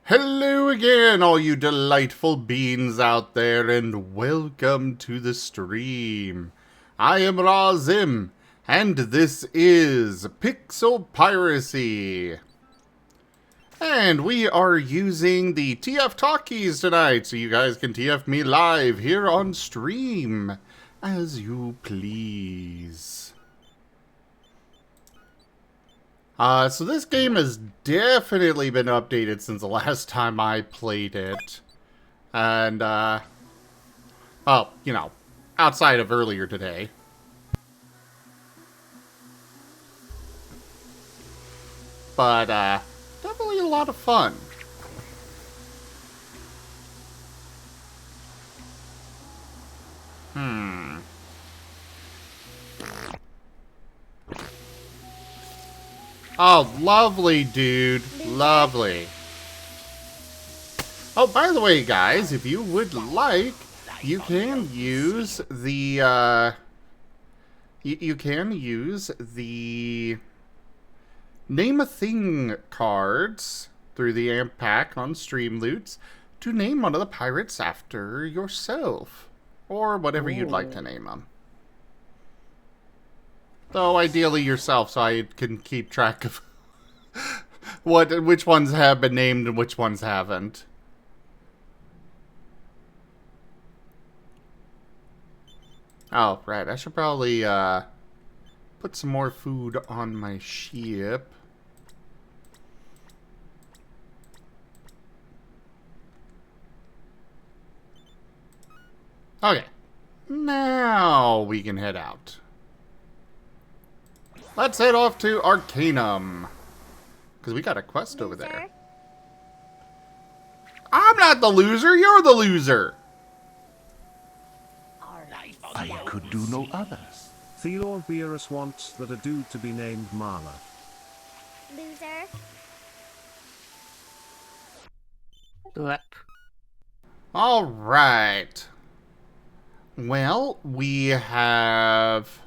Hello again, all you delightful beings out there, and welcome to the stream. I am Razim, and this is Pixel Piracy. And we are using the TF Talkies tonight, so you guys can TF me live here on stream, as you please. So this game has definitely been updated since the last time I played it. And, well, you know, outside of earlier today. But, definitely a lot of fun. Oh, lovely, dude. Lovely. Oh, by the way, guys, if you would like, you can use the, you can use the Name a Thing cards through the AMP pack on Stream Loots to name one of the pirates after yourself. Or whatever you'd like to name them. Though ideally yourself, so I can keep track of which ones have been named and which ones haven't. Oh, right. I should probably put some more food on my ship. Okay. Now we can head out. Let's head off to Arcanum. Because we got a quest over there. I'm not the loser, you're the loser! I could do no other. Theor Beerus wants that a dude to be named Marla. Loser. Yep. Alright. Well, we have...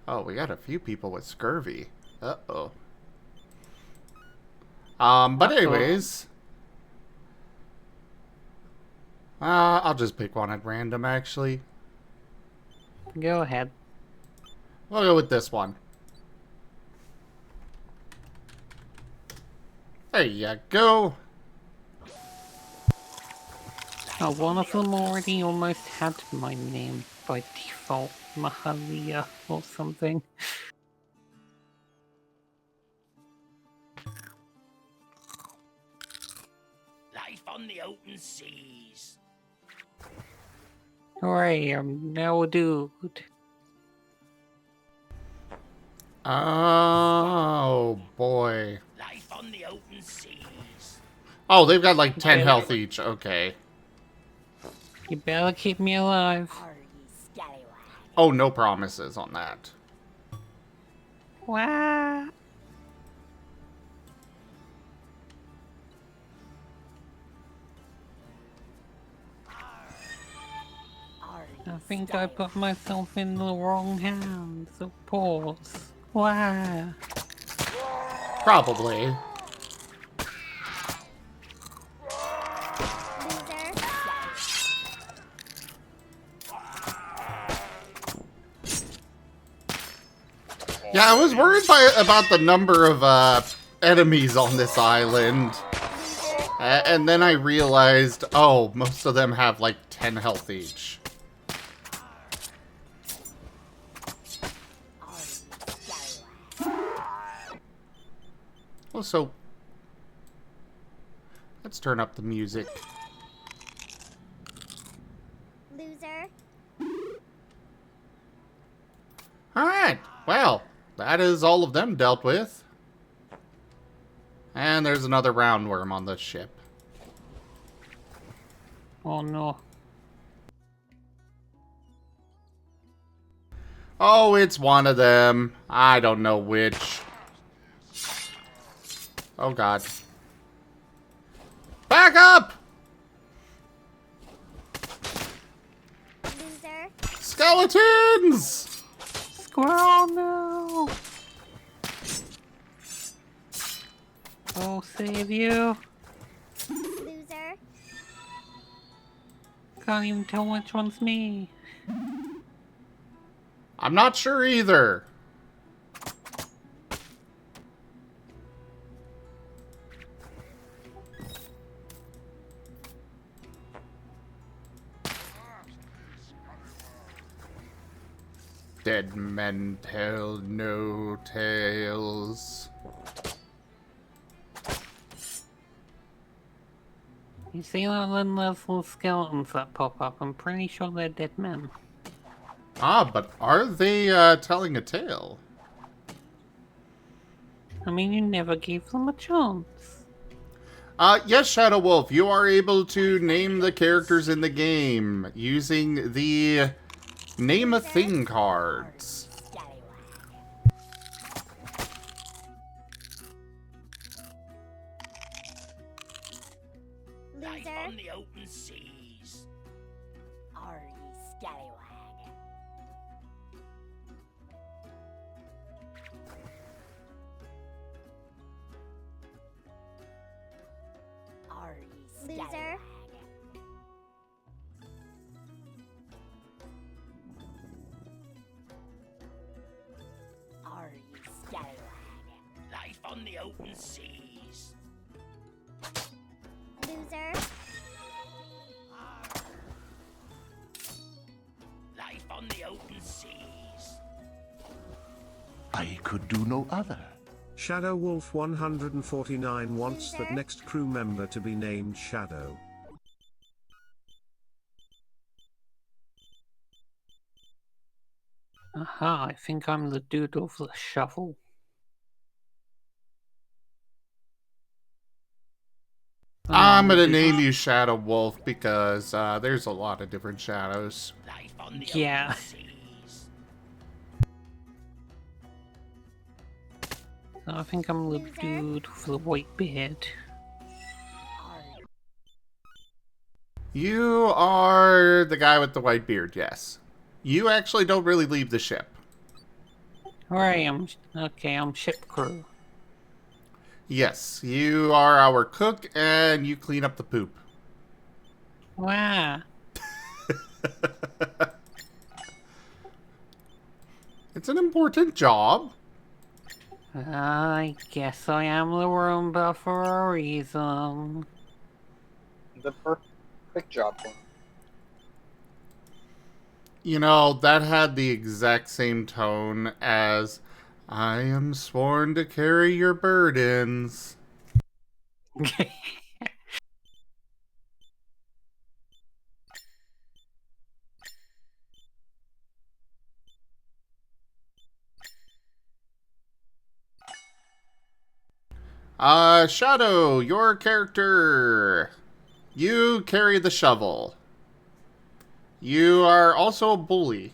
Oh, we got a few people with scurvy. Uh-oh. But anyways... I'll just pick one at random, actually. Go ahead. We'll go with this one. There you go. Oh, one of them already almost had my name by default. Mahalia or something. Life on the open seas. Hooray, I'm now a dude. Oh, boy. Life on the open seas. Oh, they've got like 10 health each. Okay. You better keep me alive. Oh, no promises on that. Wow. I think I put myself in the wrong hands, so pause. Wow. Probably. Yeah, I was worried about the number of enemies on this island. And then I realized, oh, most of them have like 10 health each. Also, let's turn up the music. Loser. Alright, well, that is all of them dealt with. And there's another roundworm on the ship. Oh no. Oh, it's one of them. I don't know which. Oh god. Back up! Loser. Skeletons! Squirrel, no! I'll save you. can't even tell which one's me. I'm not sure either. Dead men tell no tales. You see that then those little skeletons that pop up? I'm pretty sure they're dead men. Ah, but are they telling a tale? I mean, you never gave them a chance. Yes, Shadow Wolf, you are able to name the characters in the game using the Name a Thing cards. Life Loser. on the open seas. Are ye scallywag? Are ye Loser. scallywag? Are ye scallywag? Life on the open seas. Loser. Life on the open seas. I could do no other. Shadow Wolf 149 wants that next crew member to be named Shadow. Aha, I think I'm the dude with the shovel. I'm gonna dude. name you Shadow Wolf because there's a lot of different shadows. Life on the Yeah. open seas. I think I'm the Loser. dude with the white beard. Are You are the guy with the white beard, yes. You actually don't really leave the ship. Alright, I'm ship crew. Yes, you are our cook and you clean up the poop. Wow. It's an important job. I guess I am the Roomba for a reason. The perfect job for him. You know, that had the exact same tone as I am sworn to carry your burdens. Shadow, your character. You carry the shovel. You are also a bully.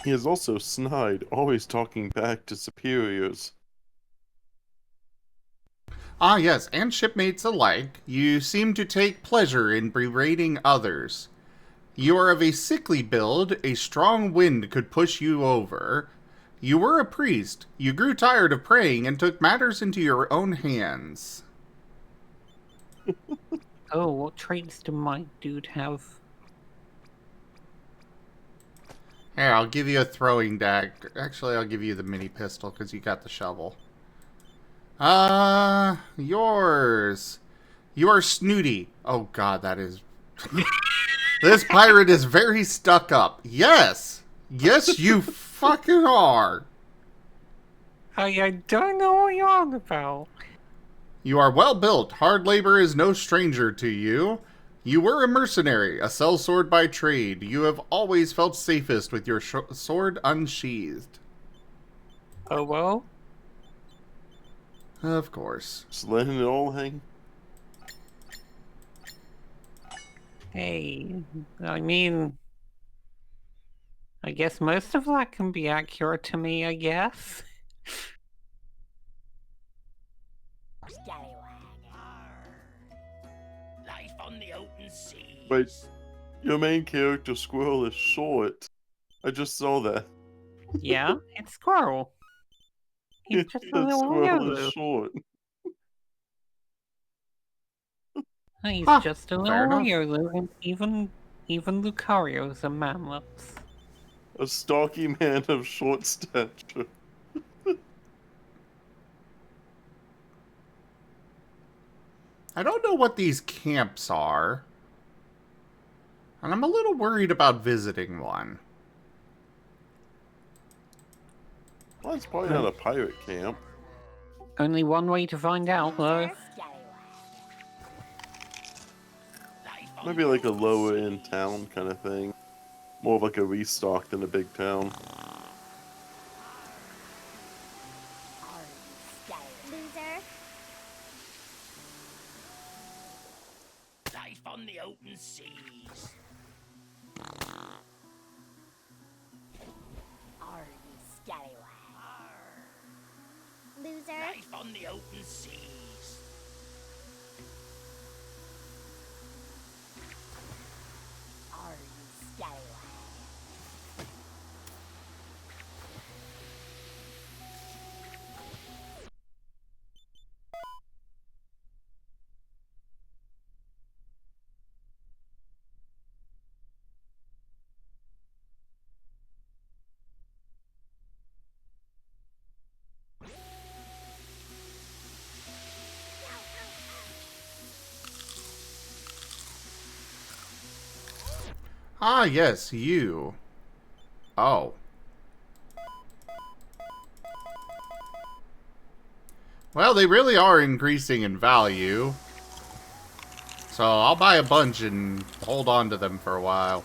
He is also snide, always talking back to superiors. Ah, yes, and shipmates alike, you seem to take pleasure in berating others. You are of a sickly build, a strong wind could push you over. You were a priest. You grew tired of praying and took matters into your own hands. Oh, what traits do my dude have? Here, I'll give you a throwing dagger. Actually, I'll give you the mini pistol because you got the shovel. Yours. You are snooty. Oh god, that is... This pirate is very stuck up. Yes! Yes, you fucking are! I don't know what you're on about. You are well built. Hard labor is no stranger to you. You were a mercenary, a sellsword by trade. You have always felt safest with your sword unsheathed. Oh well? Of course. Just letting it all hang. Hey, I mean... I guess most of that can be accurate to me, I guess. scallywag? Life on the open seas. Wait. Your main character, Squirrel, is short. I just saw that. Yeah, it's Squirrel. He's just a That little squirrel Lulu. is short. He's Huh, just a fair little enough. Lulu, and even Lucario's a mammoth. A stocky man of short stature. I don't know what these camps are. And I'm a little worried about visiting one. Well, it's probably not a pirate camp. Only one way to find out, though. Maybe like a lower end town kind of thing. More of like a restock than a big town. Loser. Life on the open seas. Are you scallywag? Loser. Life on the open seas. Are you scallywag? Ah, yes, you. Oh. Well, they really are increasing in value. So I'll buy a bunch and hold on to them for a while.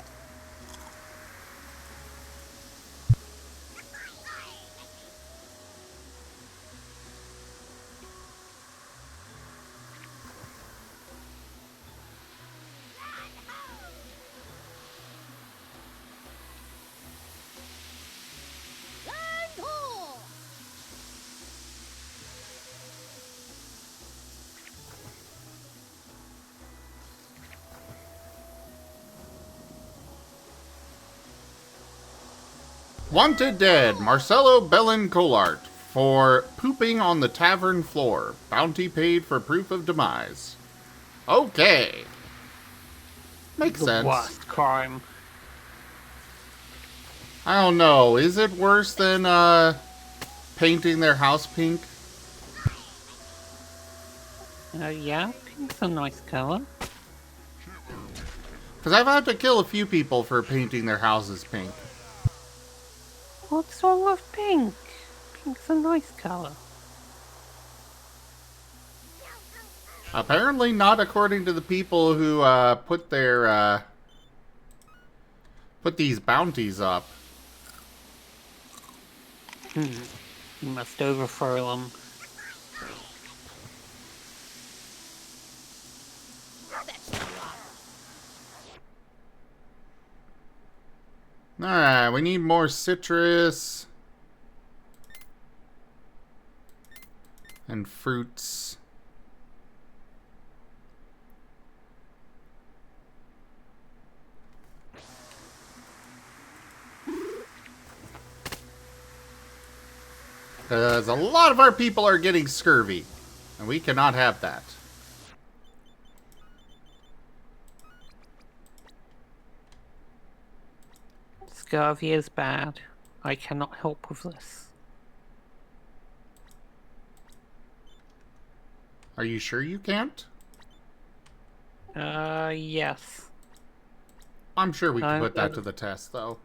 Wanted dead, Marcelo Colart for pooping on the tavern floor. Bounty paid for proof of demise. Okay. Makes The sense. worst crime. I don't know. Is it worse than, painting their house pink? Yeah, pink's a nice color. Because I've had to kill a few people for painting their houses pink. What's wrong with pink? Pink's a nice color. Apparently not according to the people who, put their, put these bounties up. You must overthrow them. Alright, we need more citrus. And fruits. Because a lot of our people are getting scurvy. And we cannot have that. Scurvy is bad. I cannot help with this. Are you sure you can't? Yes. I'm sure we can I'm- put that to the test, though.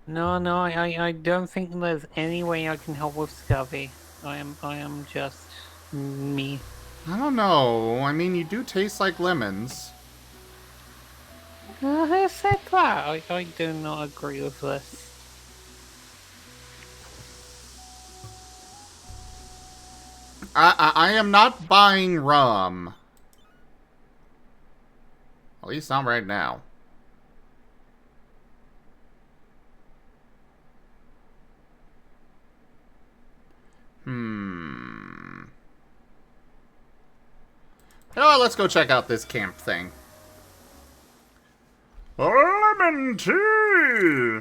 No, I don't think there's any way I can help with scurvy. I am just me. I don't know. I mean, you do taste like lemons. Who said that? I do not agree with this. I am not buying rum. At least not right now. Oh, let's go check out this camp thing. Lemon tea!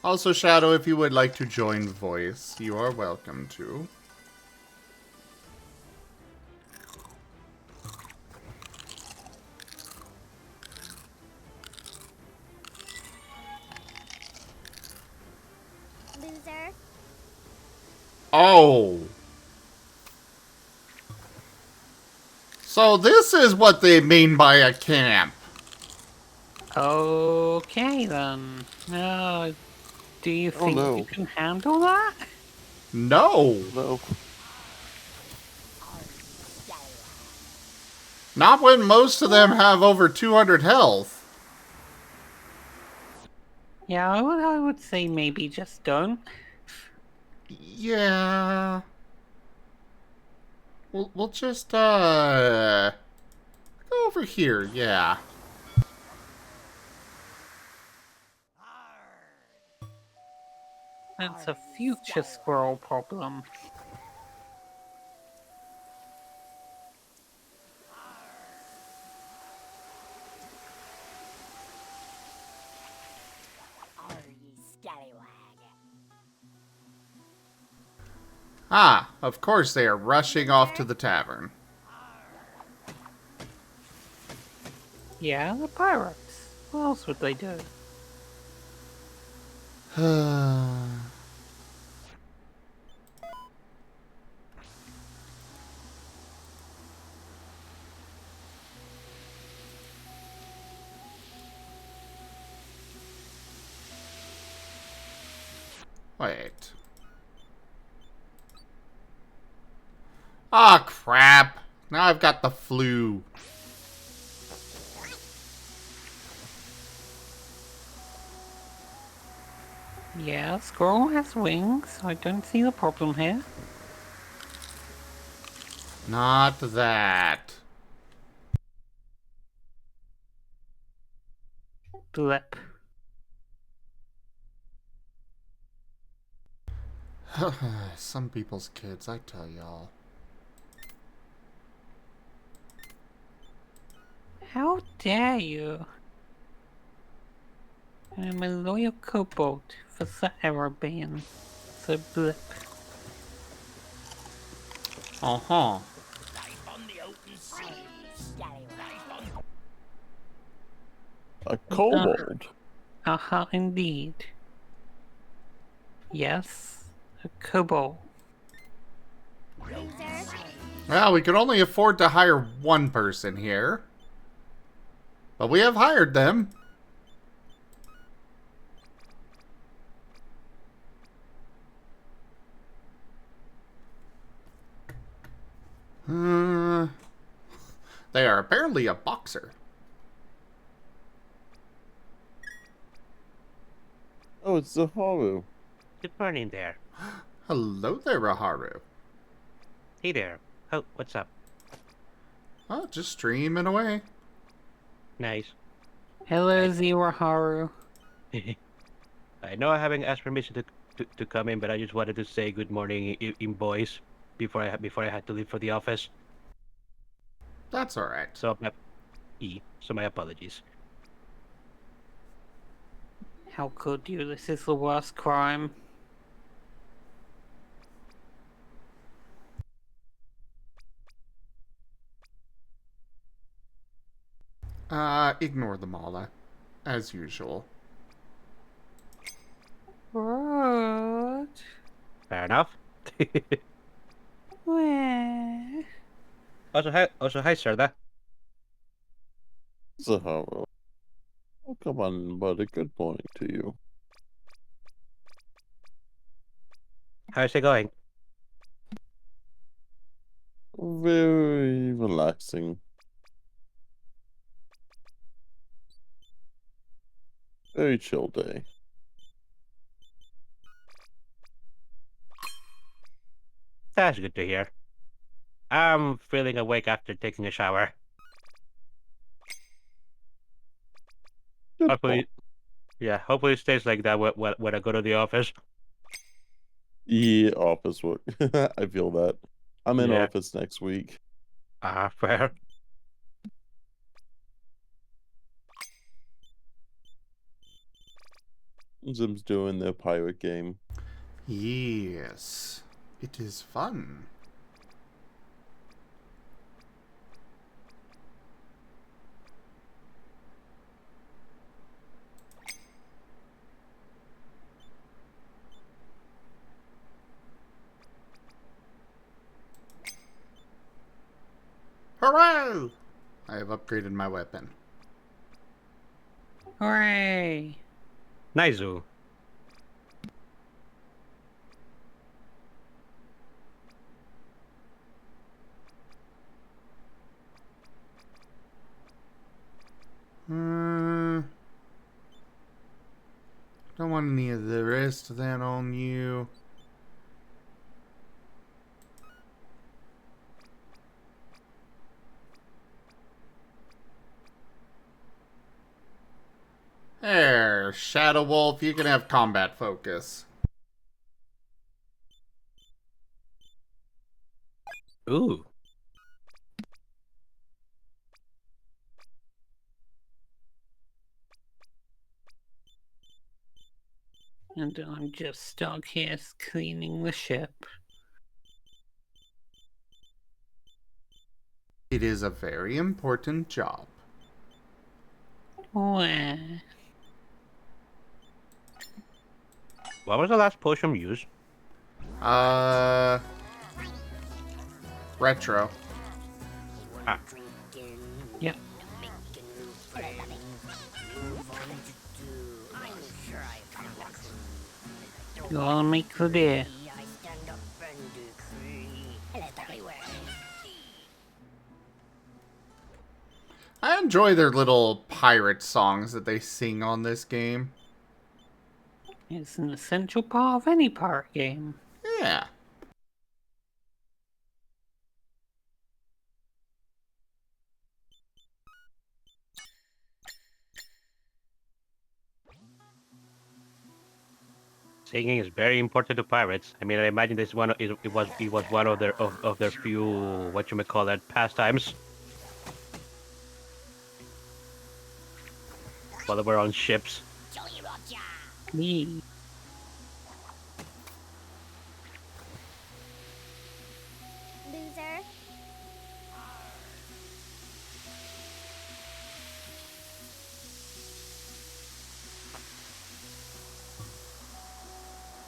Also, Shadow, if you would like to join voice, you are welcome to. Loser. Oh. So this is what they mean by a camp. Okay then. Do you Oh, think no. you can handle that? No. No. Not when most of them have over 200 health. Yeah, I would say maybe just don't. Yeah. We'll just, go over here, yeah. That's a future squirrel problem. Are ye scallywag? Ah, of course they are rushing off to the tavern. Yeah, the pirates. What else would they do? Wait. Ah, crap. Now I've got the flu. Yeah, squirrel has wings. I don't see the problem here. Not that. Blip. Some people's kids, I tell y'all. How dare you? I'm a loyal kobold for the error ban. So blip. Uh-huh. Life on the open seas. Scallywag. A kobold. Aha, indeed. Yes, a kobold. Loser. Well, we could only afford to hire one person here. But we have hired them. They are apparently a boxer. Oh, it's Zaharu. Good morning there. Hello there, Raharu. Hey there. Oh, what's up? Oh, just streaming away. Nice. Hello, Ziraharu. I know I haven't asked permission to come in, but I just wanted to say good morning in voice before I had to leave for the office. That's alright. So my apologies. How could you? This is the worst crime. Ignore them all, as usual. What? Fair enough. Where? Also hi, Serda. Zaharu. Oh, come on, buddy. Good morning to you. How's it going? Very relaxing. Very chill day. That's good to hear. I'm feeling awake after taking a shower. Good Hopefully it stays like that when I go to the office. Yeah, office work. I feel that. I'm in Yeah. office next week. Fair. Zim's doing their pirate game. Yes, it is fun. Hooray! I have upgraded my weapon. Hooray! Nice. Don't want any of the rest of that on you. There, Shadow Wolf, you can have combat focus. Ooh. And I'm just stuck here cleaning the ship. It is a very important job. Wah. What was the last potion used? Retro. Ah. Yep. Gotta make the beer. I enjoy their little pirate songs that they sing on this game. It's an essential part of any pirate game. Yeah. Singing is very important to pirates. I mean, I imagine this one. It was one of their few whatchamacallit pastimes. While they were on ships. Me. Loser.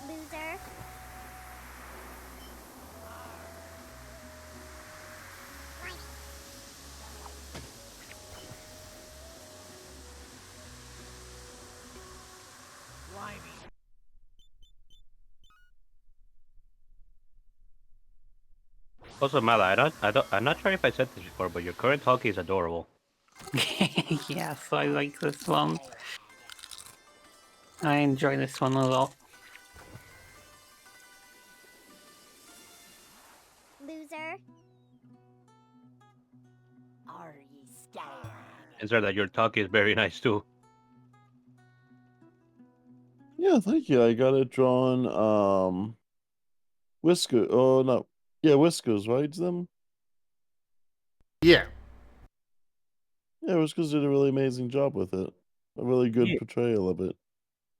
Loser. Also, Mala, I'm not sure if I said this before, but your current Hulk is adorable. Yes, I like this one. I enjoy this one a lot. Loser. Are ye scallywag? It's that your talk is very nice too. Yeah, thank you. I got it drawn. Whisker. Oh no. Yeah, Whiskers, right? Them. Yeah. Yeah, Whiskers did a really amazing job with it. A really good Yeah. portrayal of it.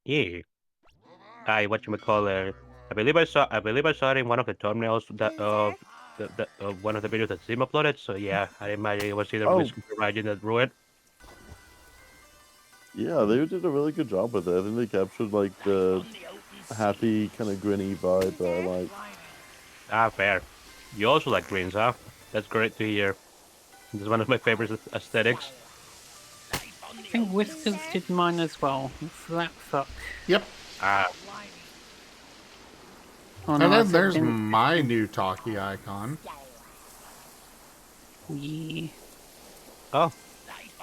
Yeah. Whatchamacallit. I believe I saw it in one of the thumbnails that of one of the videos that Zim uploaded. So yeah, I imagine it was either Whiskers or Ryan that drew it. Yeah, they did a really good job with it. I think they captured like the happy, kind of grinny vibe that I like. Ah, fair. You also like greens, huh? That's great to hear. This is one of my favorite aesthetics. I think Whiskers did mine as well. Flat fuck. Yep. Ah, Oh, And no, then it's there's been- my new talkie icon. Yeah. oh.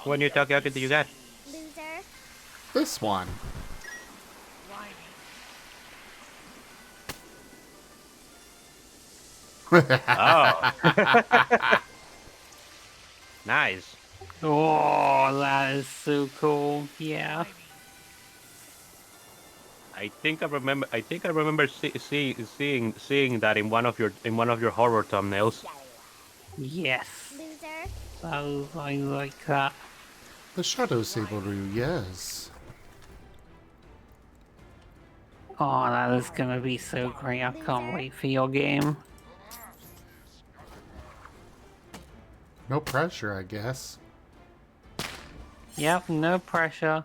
When you talk, how do you get? Loser. This one. Oh. Nice. Oh, that is so cool. Yeah. I think I remember seeing that in one of your horror thumbnails. Yes. Loser. Oh, I like that. The Shadow Saberoo, yes. Oh, that is gonna be so great. I can't wait for your game. No pressure, I guess. Yep, no pressure.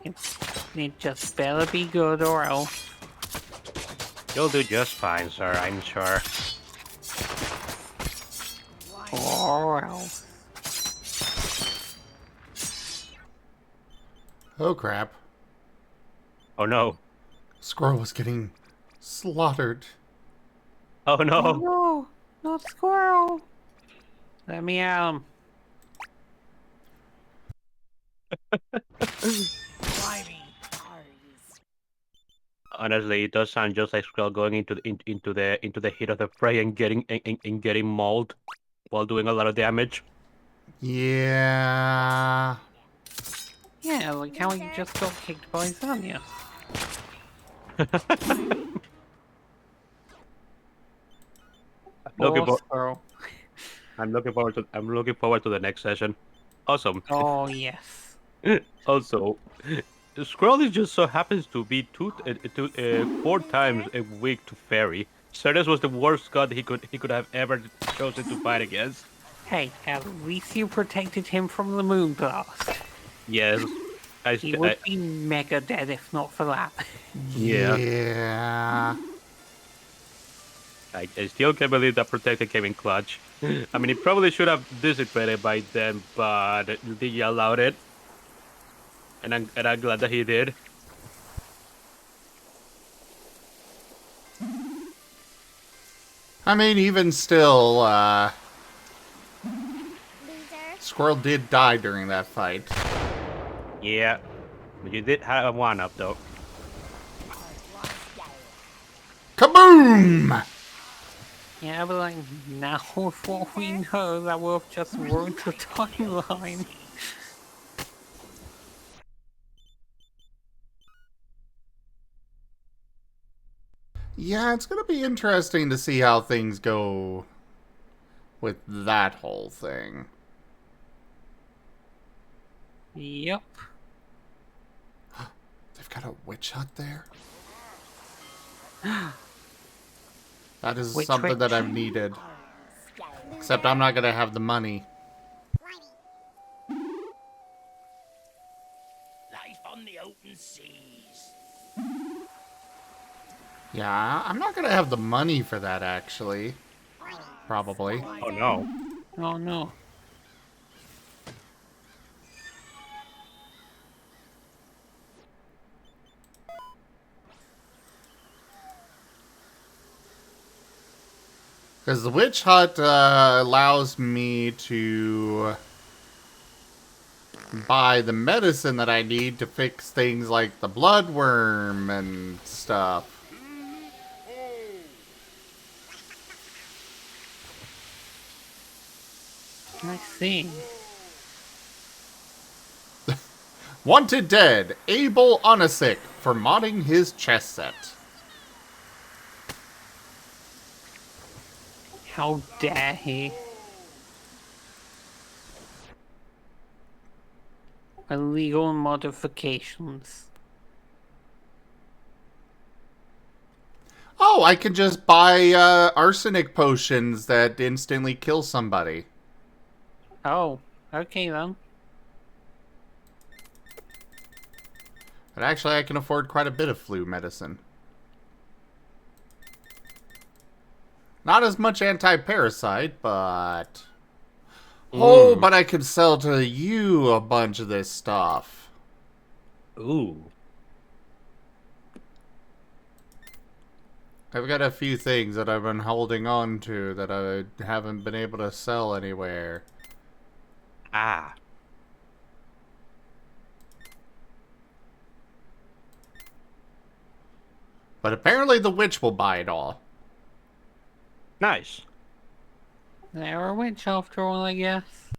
It just better be good or else. You'll do just fine, sir, I'm sure. Or else. Oh crap. Oh no. Squirrel was getting slaughtered. Oh Oh no. no! Not squirrel! Let me at him. Honestly, it does sound just like Skrull going into the heat of the fray and getting mauled while doing a lot of damage. Yeah. Yeah, like how he just got kicked by Zanya. Looking Or for, squirrel. I'm looking forward to the next session. Awesome. Oh yes. Also, Skrull is just so happens to be 4 times a week to Fairy. So this was the worst god he could have ever chosen to fight against. Hey, at least you protected him from the moon blast. Yes, He would be mega dead if not for that. Yeah. Yeah. I still can't believe that protector came in clutch. I mean, he probably should have dissipated by then, but he allowed it, and I'm glad that he did. I mean, even still, Loser. Squirrel did die during that fight. Yeah, but you did have a one-up though. Kaboom! Yeah, but like now with what we know, that will have just ruined the timeline. Yeah, it's gonna be interesting to see how things go with that whole thing. Yep. They've got a witch hut there? That is Which something that witch? I've needed. Except I'm not gonna have the money. Life on the open seas. Yeah, I'm not gonna have the money for that, actually. Probably. Oh no. Oh no. Because the witch hut allows me to buy the medicine that I need to fix things like the bloodworm and stuff. I see. Wanted dead, Abel Onisic for modding his chess set. How dare he? Illegal modifications. Oh, I can just buy arsenic potions that instantly kill somebody. Oh, okay then. But actually, I can afford quite a bit of flu medicine. Not as much anti-parasite, but... Oh, but I could sell to you a bunch of this stuff. Ooh. I've got a few things that I've been holding on to that I haven't been able to sell anywhere. Ah. But apparently the witch will buy it all. Nice. They're a witch after all, I guess.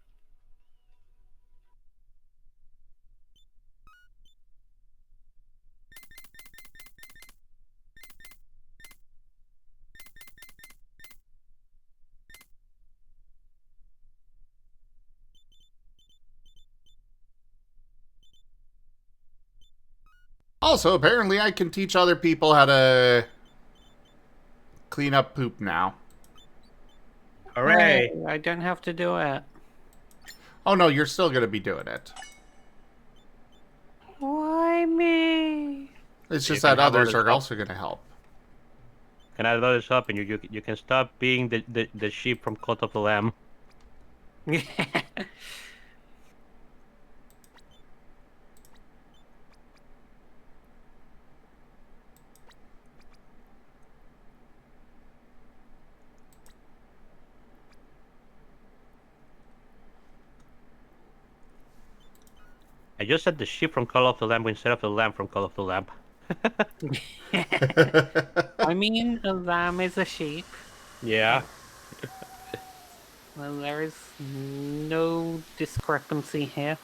Also, apparently I can teach other people how to clean up poop now. Hooray! I don't have to do it. Oh no, you're still gonna be doing it. Why me? It's You just can that have others others are help. also gonna help. Can I load this up and you can stop being the sheep from Cult of the Lamb. I just said the sheep from Call of the Lamb instead of the lamb from Call of the Lamb. I mean, a lamb is a sheep. Yeah. Well, there is no discrepancy here.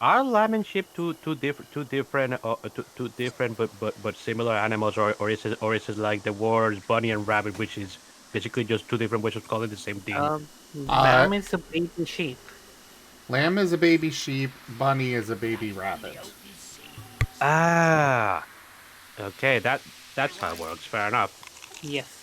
Are lamb and sheep two different but similar animals, or is it like the words bunny and rabbit, which is basically just two different ways of calling the same thing? Lamb is a baby sheep. Lamb is a baby sheep, bunny is a baby rabbit. Ah, okay, that's how it works. Fair enough. Yes.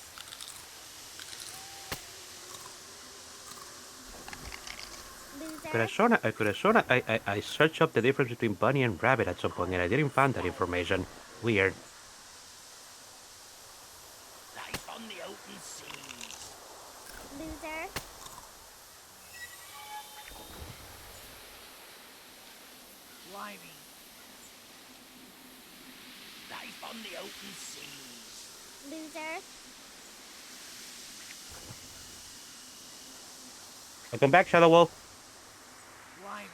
Loser. I could have sworn I searched up the difference between bunny and rabbit at some point, and I didn't find that information. Weird. Life on the open seas. Loser. Slimy. Life on the open seas. Loser. Welcome back, Shadow Wolf. Slimy.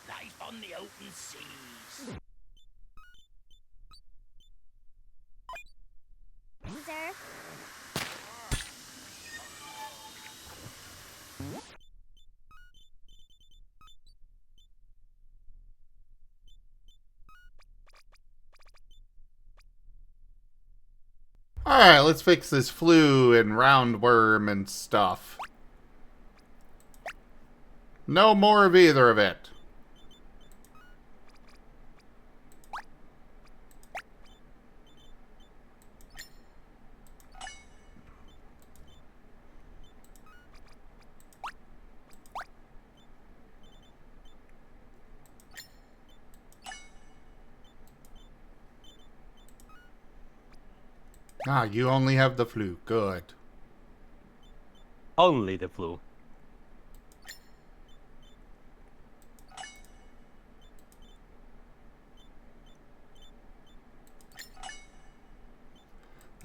Life on the open seas. Loser. Alright, let's fix this flu and roundworm and stuff. No more of either of it. Ah, you only have the flu. Good. Only the flu.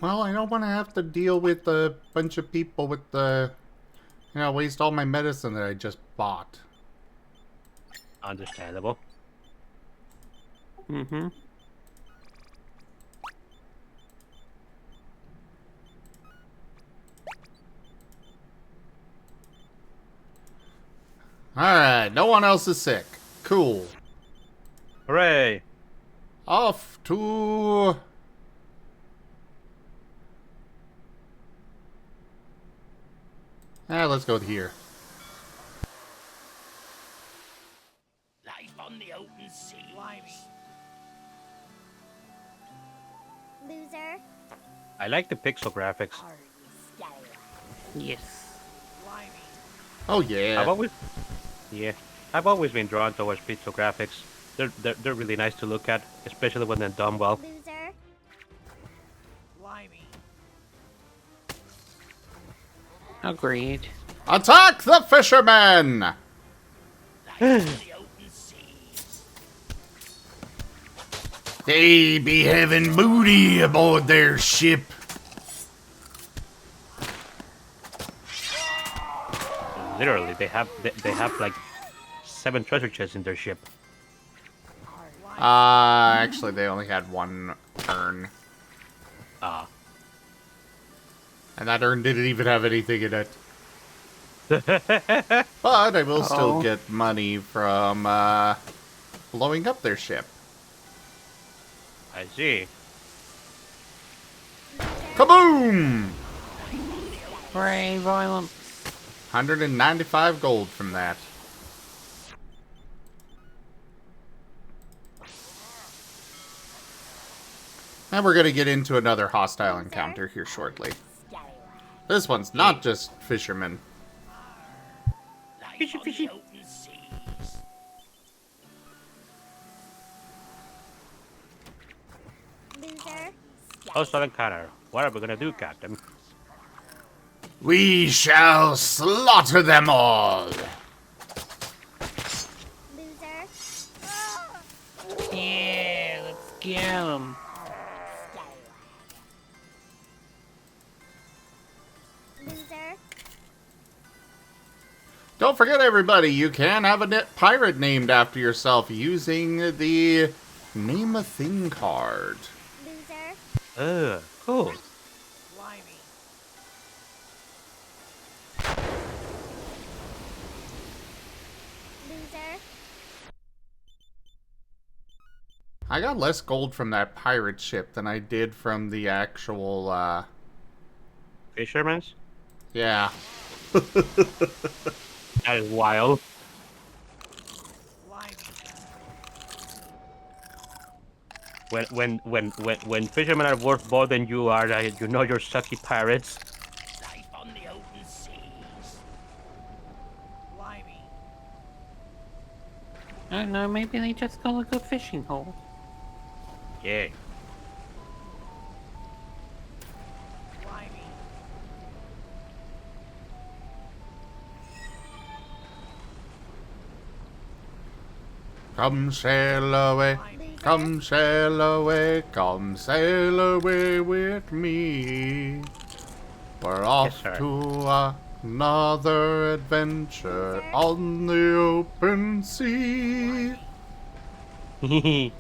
Well, I don't want to have to deal with a bunch of people with the... You know, waste all my medicine that I just bought. Understandable. Mm-hmm. Alright, no one else is sick. Cool. Hooray! Off to... let's go here. Life on the open seas. Slimy. Loser. I like the pixel graphics. Are you scared? Yes. Slimy. Oh, yeah. I've always been drawn towards pixel graphics. They're really nice to look at, especially when they're done well. Loser. Slimy. Agreed. Attack the fishermen! Life on the open seas. They be having booty aboard their ship. Literally, they have like 7 treasure chests in their ship. Actually, they only had one urn. Ah. And that urn didn't even have anything in it. But I will still Uh-oh. get money from, blowing up their ship. I see. Kaboom! Hooray, violence. 195 gold from that. And we're gonna get into another hostile encounter here shortly. This one's not just fishermen. Life on the open seas. Loser. Hostile encounter. What are we gonna do, Captain? We shall slaughter them all! Loser. Yeah, let's get him. Loser. Don't forget, everybody, you can have a pirate named after yourself using the Name a Thing card. Loser. Cool. Loser. I got less gold from that pirate ship than I did from the actual, Fisherman's? yeah. That is wild. When fishermen are worth more than you are, you know you're sucky pirates. Life on the open seas. I don't know, maybe they just got a good fishing hole. Yeah. Come sail away, come sail away, come sail away with me. We're off sir. to another adventure on the open sea. Life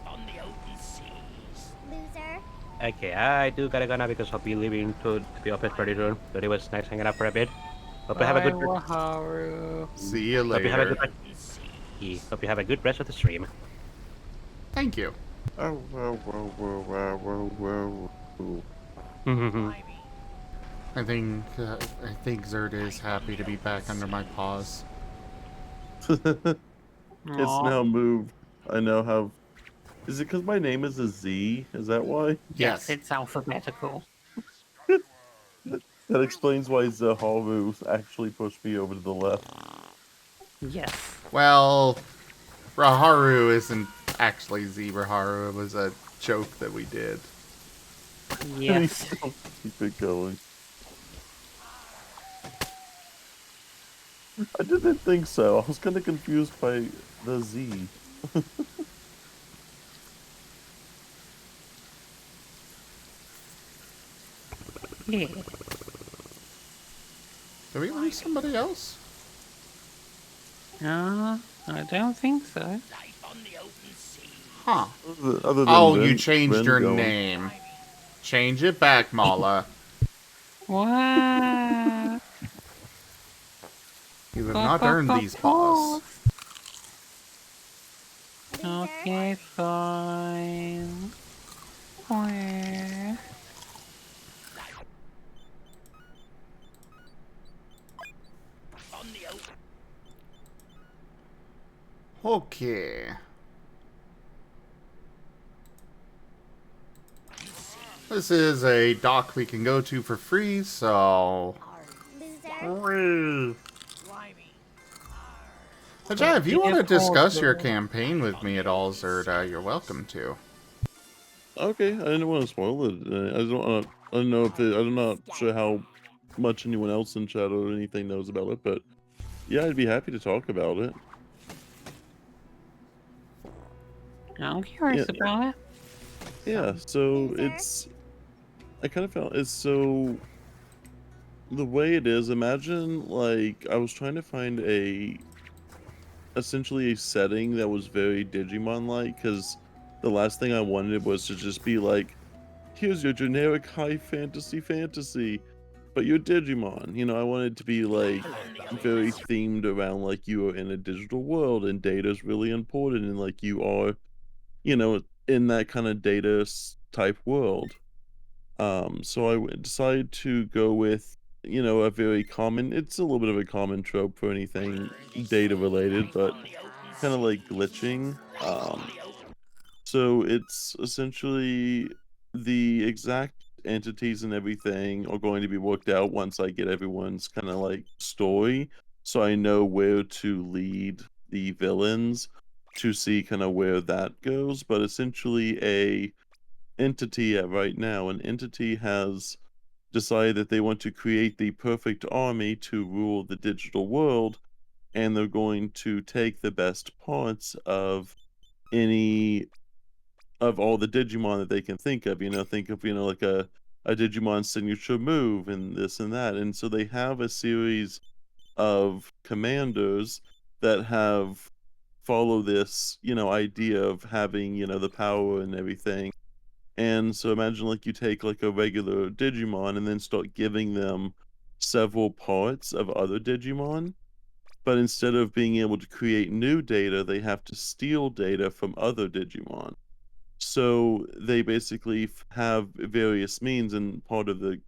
on the open seas. Loser. Okay, I do gotta go now because I'll be leaving to the office pretty soon. But it was nice hanging out for a bit. Hope you have a good. Waharu. See you Hope you have a later. good. Hope you have a good rest of the stream. Thank you. Oh, whoa, whoa, whoa, whoa, whoa, whoa. I think Zerd is happy to be back under my paws. It's Aw. now moved. I now have. Is it because my name is a Z? Is that why? Yes, it's alphabetical. That explains why Zaharu actually pushed me over to the left. Yes. Well, Raharu isn't actually Zebraharu. It was a joke that we did. Yes. Keep it going. I didn't think so. I was kind of confused by the Z. Yeah. Did we lose somebody else? I don't think so. Life on the open seas. Huh. Other than Oh, Ren- you changed Ren your going. name. Change it back, Mala. What? You have not earned these paws. Okay, fine. Where? On the open. Okay. This is a dock we can go to for free, so... Loser. Ajay, if you want to discuss your campaign with me at all, Zerd, you're welcome to. Okay, I didn't want to spoil it. I don't know if I'm not sure how much anyone else in chat or anything knows about it, but yeah, I'd be happy to talk about it. I'm curious about it. Yeah, so Loser. I kind of felt it's so the way it is. Imagine like I was trying to find essentially a setting that was very Digimon-like, because the last thing I wanted was to just be like, here's your generic high fantasy, but you're Digimon. You know, I wanted to be like very themed around like you are in a digital world and data's really important and like you are, you know, in that kind of data type world. So decided to go with, a very common, it's a little bit of a common trope for anything data related, but kind of like glitching. So it's essentially the exact entities and everything are going to be worked out once I get everyone's kind of like story. So I know where to lead the villains to see kind of where that goes. But essentially right now, an entity has decided that they want to create the perfect army to rule the digital world, and they're going to take the best parts of any of all the Digimon that they can think of, think of, like a Digimon signature move and this and that. And so they have a series of commanders that have follow this, idea of having, the power and everything. And so imagine like you take like a regular Digimon and then start giving them several parts of other Digimon. But instead of being able to create new data, they have to steal data from other Digimon. So they basically have various means, and part of the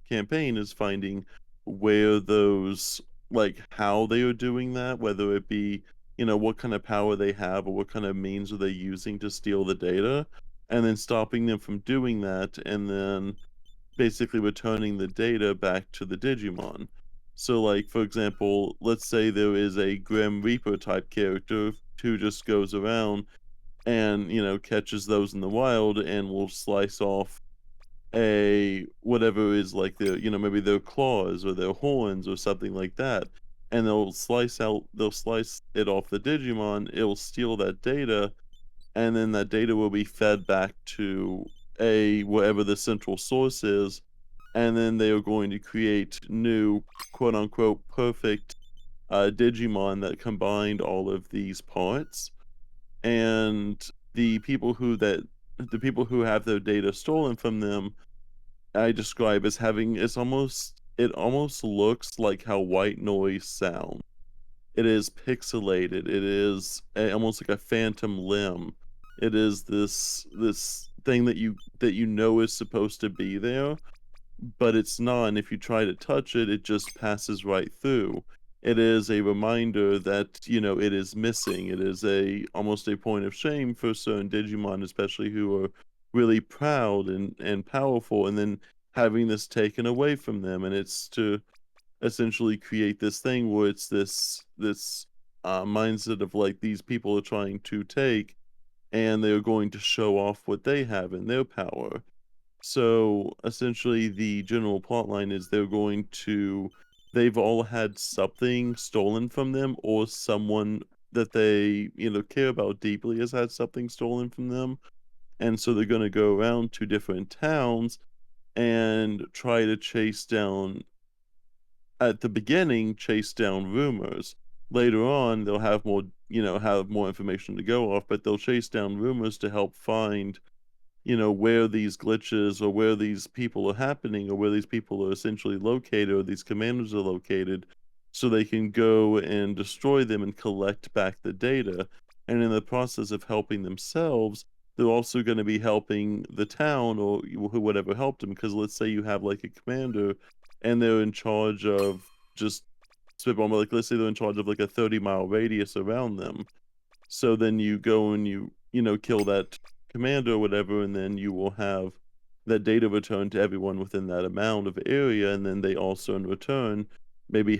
campaign is finding where those, like how they are doing that, whether it be, what kind of power they have or what kind of means are they using to steal the data, and then stopping them from doing that, and then basically returning the data back to the Digimon. So, like, for example, let's say there is a Grim Reaper type character who just goes around and catches those in the wild and will slice off a whatever is like their, maybe their claws or their horns or something like that, and they'll slice it off the Digimon. It'll steal that data, and then that data will be fed back to a whatever the central source is, and then they are going to create new quote unquote perfect Digimon that combined all of these parts. And the people who have their data stolen from them, I describe as having, it almost looks like how white noise sounds. It is pixelated. It is almost like a phantom limb. It is this thing that you know is supposed to be there, but it's not, and if you try to touch it, it just passes right through. It is a reminder that, it is missing. It is almost a point of shame for certain Digimon, especially who are really proud and powerful, and then having this taken away from them. And it's to essentially create this thing where it's this mindset of like these people are trying to take, and they're going to show off what they have in their power. So essentially, the general plot line is they've all had something stolen from them, or someone that they, care about deeply has had something stolen from them. And so they're going to go around to different towns and try to at the beginning, chase down rumors. Later on, they'll have more information to go off, but they'll chase down rumors to help find, where these glitches or where these people are happening or where these people are essentially located or these commanders are located, so they can go and destroy them and collect back the data. And in the process of helping themselves, they're also going to be helping the town or whatever helped them. Because let's say you have like a commander and they're in charge of just spitball, like let's say they're in charge of like a 30-mile radius around them. So then you go and kill that commander or whatever, and then you will have that data returned to everyone within that amount of area, and then they also in return maybe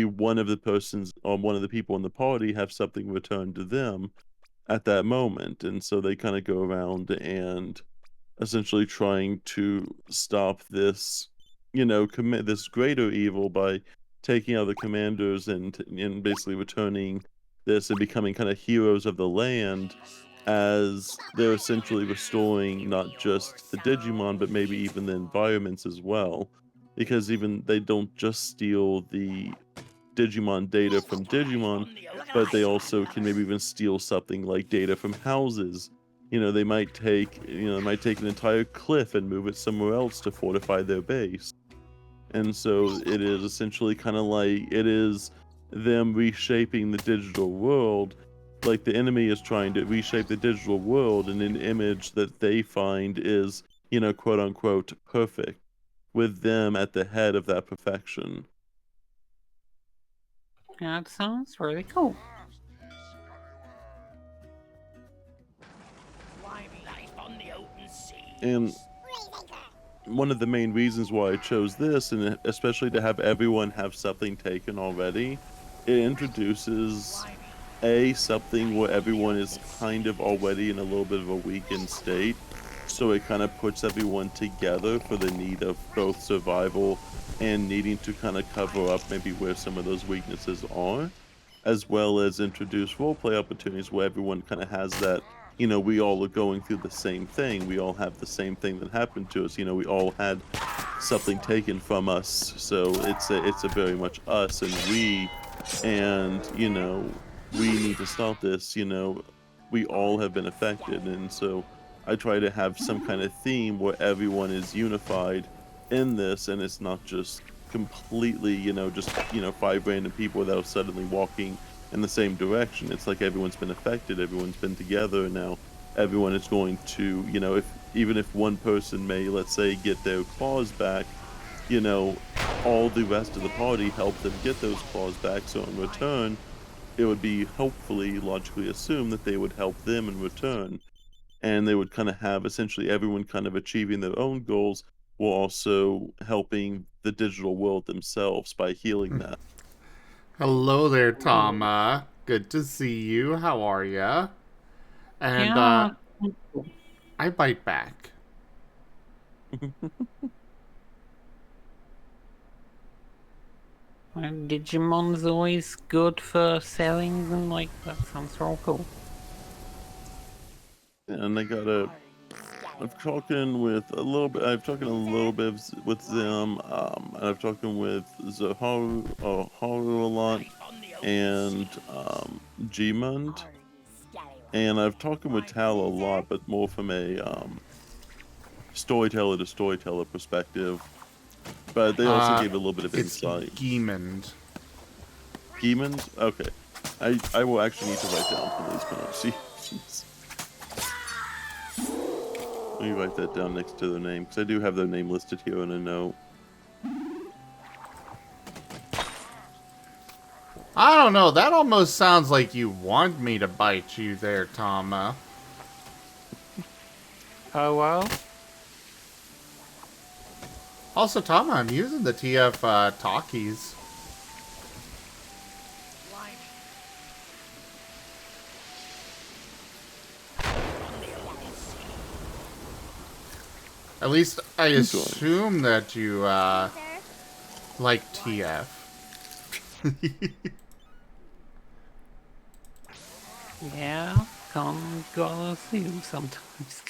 one of the persons or one of the people in the party have something returned to them at that moment. And so they kind of go around and essentially trying to stop this, commit this greater evil by taking out the commanders and basically returning this and becoming kind of heroes of the land, as they're essentially restoring not just the Digimon, but maybe even the environments as well. Because even they don't just steal the Digimon data from Digimon, but they also can maybe even steal something like data from houses. They might take an entire cliff and move it somewhere else to fortify their base. And so it is essentially kind of like it is them reshaping the digital world like the enemy is trying to reshape the digital world in an image that they find is, you know, quote unquote, perfect, with them at the head of that perfection. That sounds really cool. Life on the open seas. And one of the main reasons why I chose this, and especially to have everyone have something taken already, it introduces something where everyone is kind of already in a little bit of a weakened state. So it kind of puts everyone together for the need of both survival and needing to kind of cover up maybe where some of those weaknesses are, as well as introduce roleplay opportunities where everyone kind of has that, you know, we all are going through the same thing. We all have the same thing that happened to us. You know, we all had something taken from us. So it's a very much us and we, and, you know, we need to stop this. You know, we all have been affected. And so I try to have some kind of theme where everyone is unified in this, and it's not just completely, you know, just, you know, 5 random people without suddenly walking in the same direction. It's like everyone's been affected, everyone's been together, and now everyone is going to, you know, if even if one person may, let's say, get their claws back, you know, all the rest of the party help them get those claws back. So in return, it would be hopefully logically assumed that they would help them in return, and they would kind of have essentially everyone kind of achieving their own goals while also helping the digital world themselves by healing that. Hello there, Tama. Good to see you. How are ya? And, Yeah. I bite back. Digimon's always good for selling them, like, that sounds real cool. And I got a I've talking with a little bit. I've talking a little bit with them. And I've talking with Haru a lot, and Gmund, and I've talking with Tal a lot, but more from a storyteller to storyteller perspective. But they also gave a little bit of It's insight. Gmund. Gmund? Okay. I will actually need to write down some of these pronunciations. Let me write that down next to their name, because I do have their name listed here in a note. I don't know, that almost sounds like you want me to bite you there, Tama. Oh well? Also, Tama, I'm using the TF talkies. At least I assume that you like TF. Yeah, gotta assume sometimes.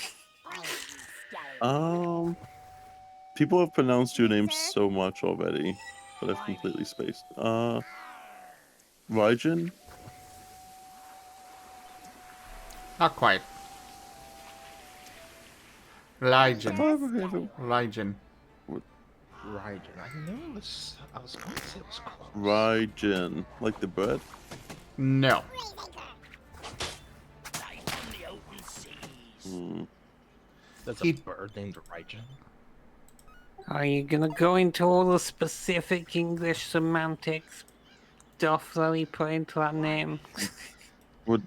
People have pronounced your name so much already, but I've completely spaced. Raijin? Not quite. Raijin. Raijin. Raijin. I know it was. I was going to say it was close. Raijin. Like the bread? No. Life on the open seas. There's a bird named Raijin. Are you gonna go into all the specific English semantics stuff that we put into that name? What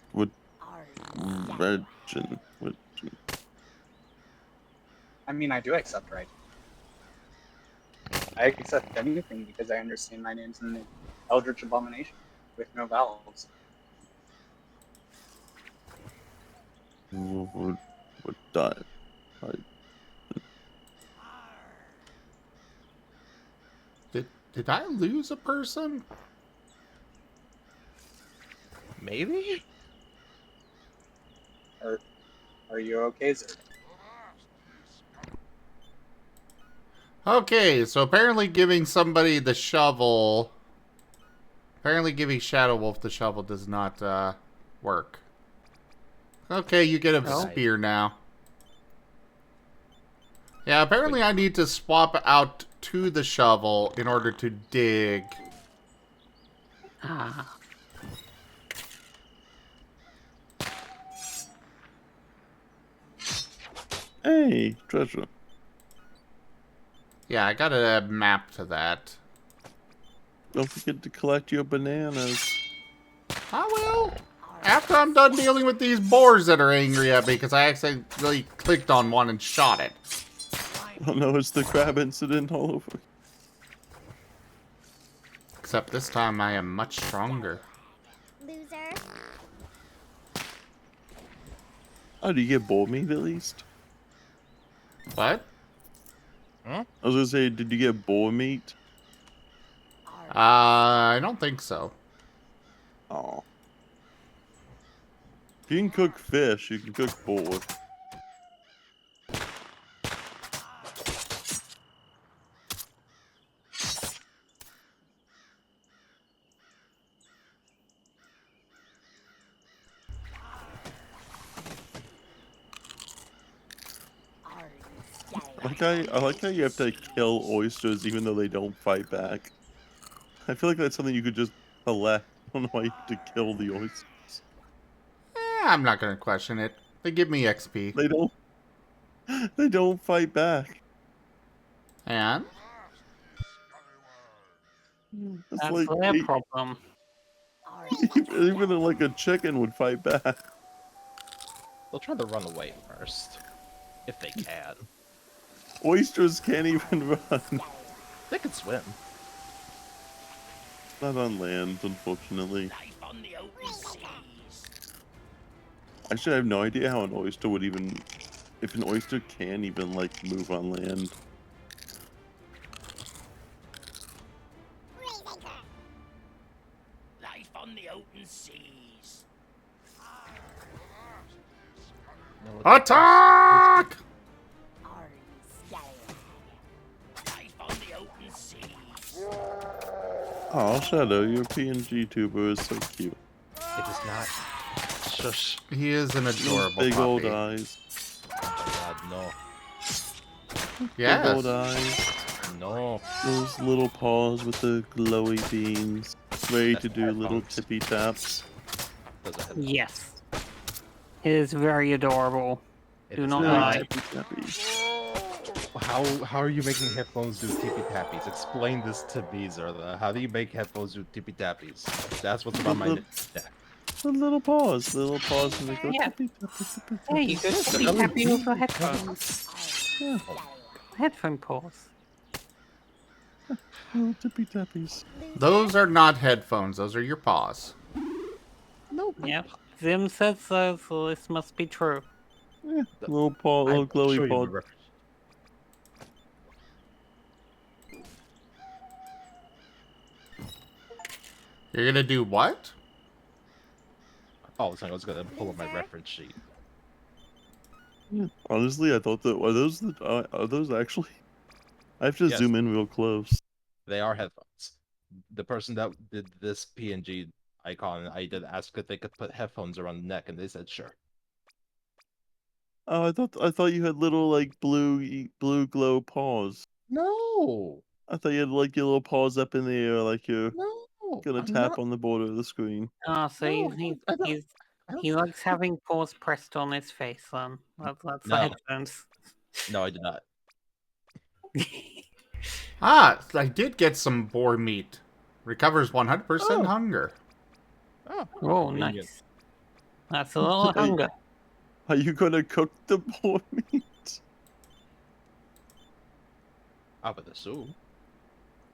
Raijin? I mean, I do accept right. I accept anything because I understand my name's in the Eldritch Abomination with no vowels. What die? Did I lose a person? Maybe? Are you okay, sir? Okay, so apparently giving somebody the shovel... Apparently giving Shadow Wolf the shovel does not, work. Okay, you get a spear now. Yeah, apparently I need to swap out to the shovel in order to dig. Ah. Hey, treasure. Yeah, I got a map to that. Don't forget to collect your bananas. I will. After I'm done dealing with these boars that are angry at me because I accidentally clicked on one and shot it. Oh no, it's the crab incident all over. Except this time I am much stronger. Loser. Oh, do you get boar meat at least? What? Hmm? I was gonna say, did you get boar meat? I don't think so. Oh. If you can cook fish, you can cook boar. I like how you have to kill oysters even though they don't fight back. I feel like that's something you could just collect. I don't know why you have to kill the oysters. I'm not gonna question it. They give me XP. They don't. They don't fight back. And? It's That's like their problem. even like a chicken would fight back. They'll try to run away first. If they can. Oysters can't even run. They can swim. Not on land, unfortunately. Life on the open seas. Actually, I have no idea how an oyster would even... If an oyster can even, like, move on land. Life on the open seas. No, Attack! Life on the open seas. Oh, Shadow, your PNG tuber is so cute. it is not. Shush. He is an Those adorable big puppy. old eyes. Oh my god, no. Big old Yes. eyes. No. Those little paws with the glowy beams. Ready to do little Headphones. tippy taps. Those are headphones. Yes. It is very adorable. It Do is not Little lie. tippy tappy. How are you making headphones do tippy tappies? Explain this to me, Zerla. How do you make headphones do tippy tappies? That's what's on my Little- neck. The little paws, and they go Yeah. tippy tappy, tippy Hey, you tappy. go to be happy with your headphones. Yeah, Headphone pause. little tippy tappies. Those are not headphones. Those are your paws. Yep. Zim said so, so this must be true. Yeah, little paw, little I'm sure glowy you paw. remember. You're gonna do what? Oh, sorry, I was gonna pull up my reference sheet. Honestly, I thought that are those actually? I have to Yes. zoom in real close. They are headphones. The person that did this PNG icon, I did ask if they could put headphones around the neck, and they said sure. Oh, I thought you had little like blue glow paws. No, I thought you had like your little paws up in the air, like you're no, gonna I'm tap not. on the border of the screen. Ah, so No, I don't- he likes having paws pressed on his face, that's the No. headphones. No, I did not. Ah, I did get some boar meat. Recovers 100% Oh. hunger. Oh, Oh, convenient. nice. That's a lot of Hey. hunger. Are you gonna cook the boar meat? I would assume.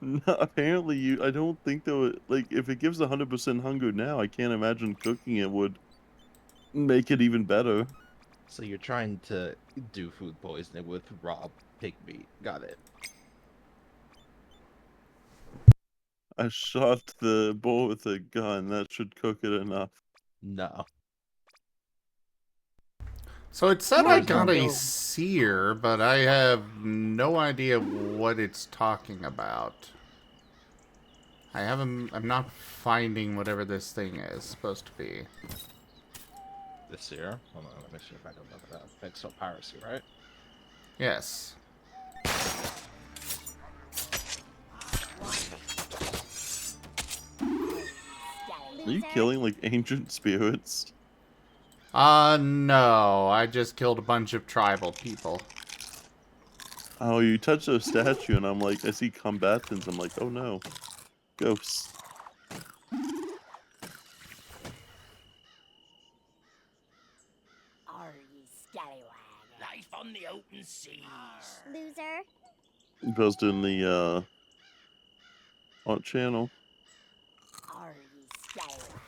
No, apparently you. I don't think that would, like if it gives 100% hunger now. I can't imagine cooking it would make it even better. So you're trying to do food poisoning with raw pig meat. Got it. I shot the boar with a gun. That should cook it enough. No. So it said I Nice. got a seer, but I have no idea what it's talking about. I'm not finding whatever this thing is supposed to be. This year. Hold on, let me see if I can look it up. Pixel Piracy, right? Yes. Are you killing like ancient spirits? No. I just killed a bunch of tribal people. Oh, you touched a statue, and I'm like, I see combatants. I'm like, oh no, ghosts. Are ye scallywag? Life on the open seas. Loser. Posted in the art channel. Are ye scallywag?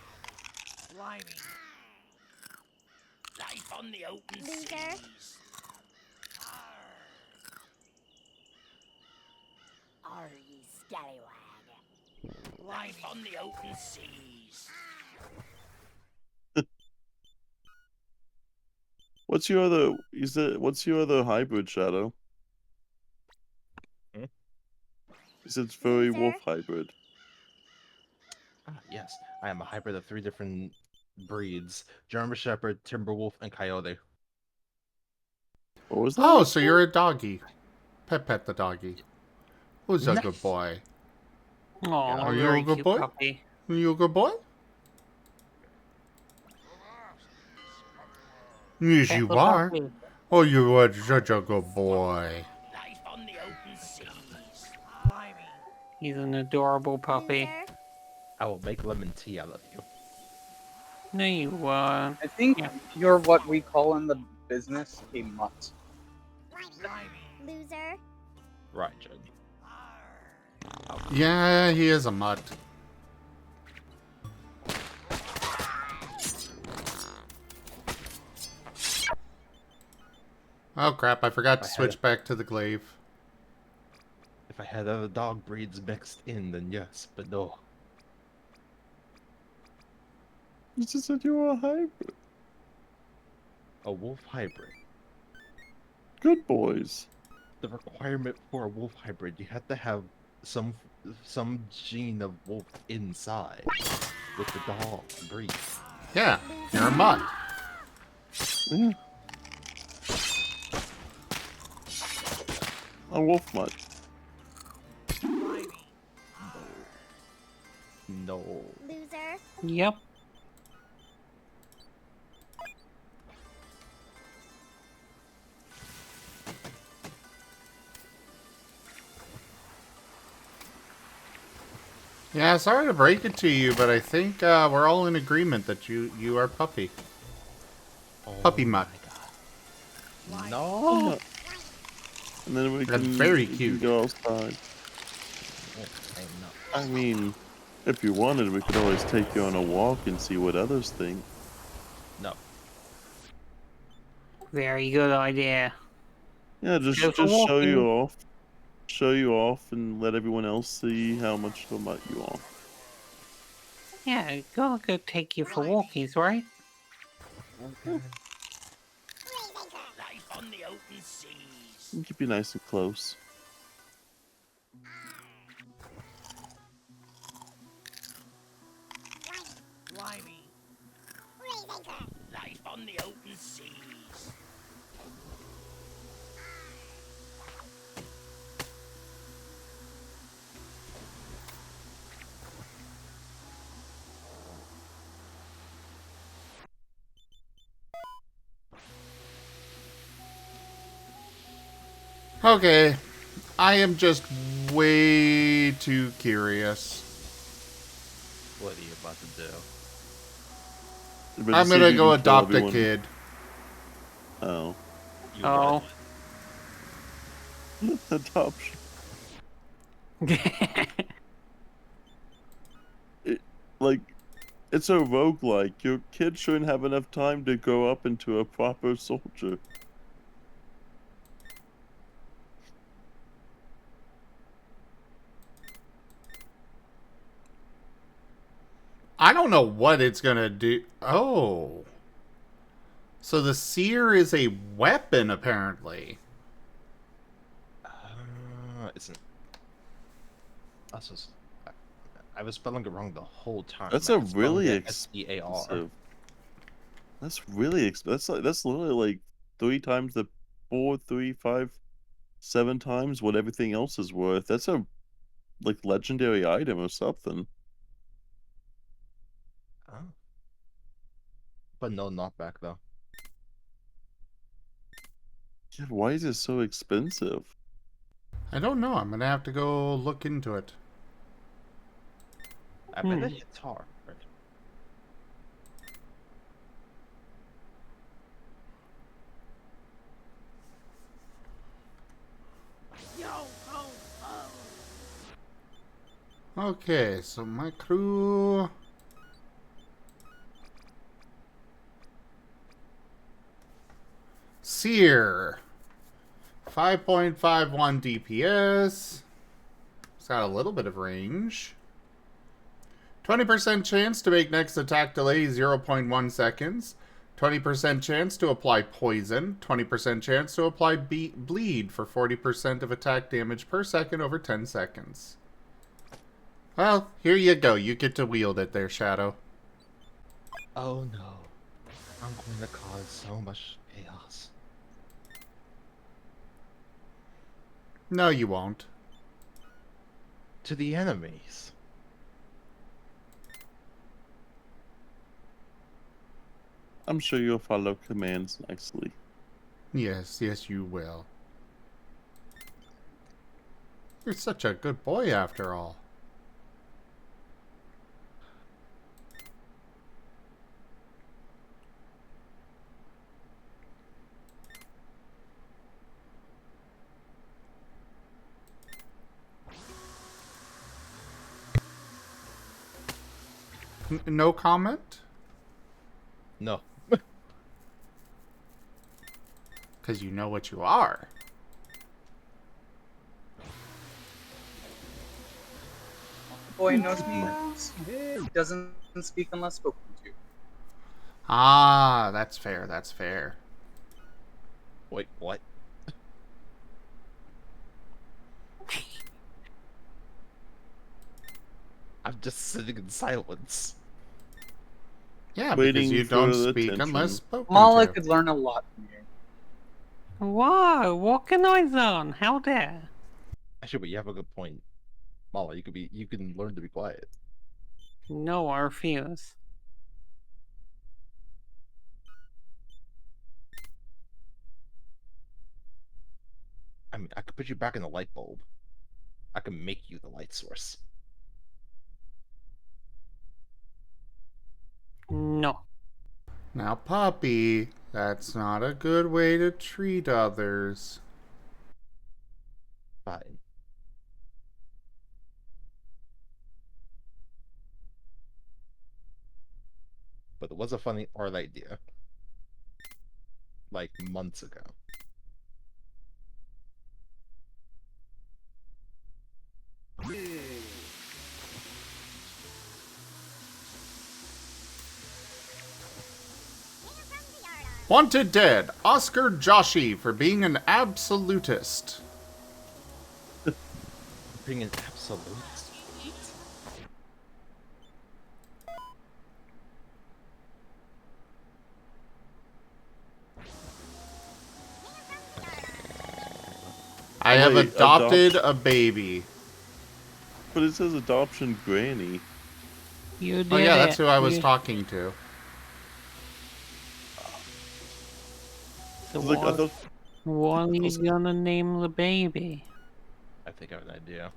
Blimey. Life on the open Loser. seas. Are ye scallywag? Life on the open seas. What's your other? What's your other hybrid, Shadow? Hmm? He said furry Loser. wolf hybrid. Ah, yes. I am a hybrid of 3 different breeds: German Shepherd, Timberwolf, and Coyote. What was that? Oh, so you're a doggy. Pet the doggy. Who's a Nice. good boy? Oh, Are you very a good cute boy? puppy. Are you a good boy? Yes, Pet you the are. puppy. Oh, you are such a good boy. Life on the open seas. He's an adorable puppy. Loser. I will make lemon tea out of you. No, you won't. I think Yeah. you're what we call in the business a mutt. Loser. Right, Jen. Yeah, he is a mutt. Oh crap, I forgot to I had switch a- back to the glaive. If I had other dog breeds mixed in, then yes, but no. You just said you were a hybrid. A wolf hybrid. Good boys. The requirement for a wolf hybrid, you have to have some gene of wolf inside with the dog breed. Yeah, you're a mutt. Yeah. A wolf mutt. No. Loser. Yep. Yeah, sorry to break it to you, but I think we're all in agreement that you are puppy. Puppy mutt. No. And then we That's can, very we cute. can go outside. I'm not. I mean, if you wanted, we could always take you on a walk and see what others think. No. Very good idea. Yeah, Go just for show you walking. off. Show you off and let everyone else see how much of a mutt you are. Yeah, go take you for walkies, right? Okay. Life on the open seas. And keep you nice and close. Blimey. Life on the open seas. Okay, I am just way too curious. What are you about to do? But I'm see if gonna you go can kill adopt a everyone. kid. Oh. You Oh. Adoption. Like, it's a roguelike. Your kid shouldn't have enough time to grow up into a proper soldier. I don't know what it's gonna do. Oh. So the seer is a weapon, apparently. Isn't. That's just. I was spelling it wrong the whole time. That's I a was spelling really it S-E-A-R. expensive. That's really expensive. That's literally like 3 times the 4, 3, 5, 7 times what everything else is worth. That's a like legendary item or something. Oh. But no knockback though. Yeah, why is it so expensive? I don't know. I'm gonna have to go look into it. I bet that shit's hard. Okay, so my crew. Sear. 5.51 DPS. It's got a little bit of range. 20% chance to make next attack delay 0.1 seconds. 20% chance to apply poison. 20% chance to apply bleed for 40% of attack damage per second over 10 seconds. Well, here you go. You get to wield it there, Shadow. Oh no. I'm going to cause so much chaos. No, you won't. To the enemies. I'm sure you'll follow commands nicely. Yes, yes, you will. You're such a good boy after all. No comment? No. Because you know what you are. Boy knows me. He doesn't speak unless spoken to. Ah, that's fair, that's fair. Wait, what? I'm just sitting in silence. Yeah, Waiting because you for don't the speak attention. unless spoken Mala to. could learn a lot from you. Whoa, what can I learn? How dare? Actually, but you have a good point. Mala, you can learn to be quiet. No, I refuse. I mean, I could put you back in the light bulb. I can make you the light source. No. Now, puppy, that's not a good way to treat others. Fine. But it was a funny art idea. Like months ago. Wanted dead, Oscar Joshi for being an absolutist. Being an absolute. I have Wait, adopted a baby. But it says adoption granny. You did Oh yeah, it. that's who I was You- talking to. So Look, I what, thought what are you gonna name the baby? I think I have an idea.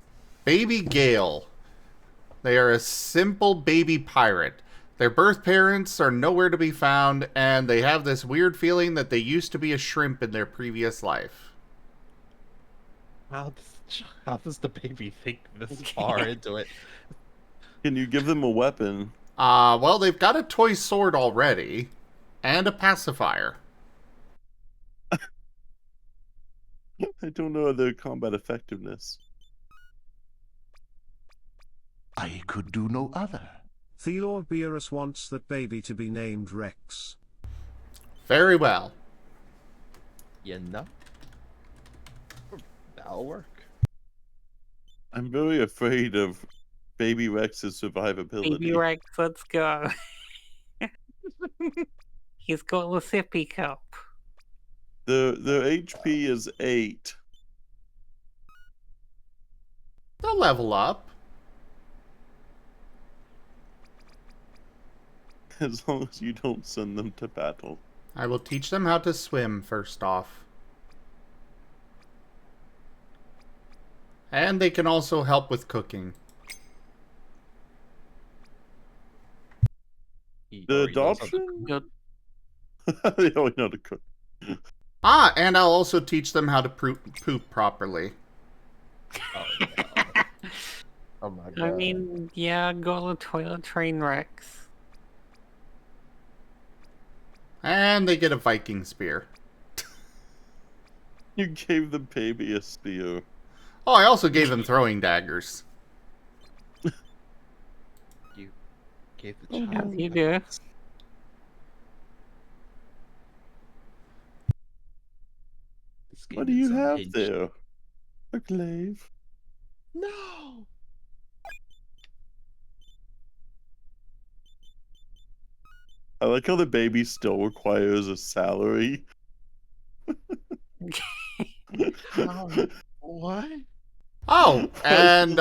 Baby Gale. They are a simple baby pirate. Their birth parents are nowhere to be found, and they have this weird feeling that they used to be a shrimp in their previous life. How does the baby think this far into it? can you give them a weapon? Well, they've got a toy sword already, and a pacifier. I don't know their combat effectiveness. I could do no other. Theor Beerus wants that baby to be named Rex. Very well. You know? That'll work. I'm very afraid of Baby Rex's survivability. Baby Rex, let's go. He's got the sippy cup. Their HP is 8. They'll level up. As long as you don't send them to battle. I will teach them how to swim first off. And they can also help with cooking. The adoption? Good. They always know to cook. Ah, and I'll also teach them how to poop properly. Oh, no. Oh my god. I mean, yeah, go to toilet train wrecks. And they get a Viking spear. You gave the baby a spear. Oh, I also gave them throwing daggers. You gave the child. As you do. This game What do you is have unhinged. there? A glaive? No! I like how the baby still requires a salary. What? Oh, and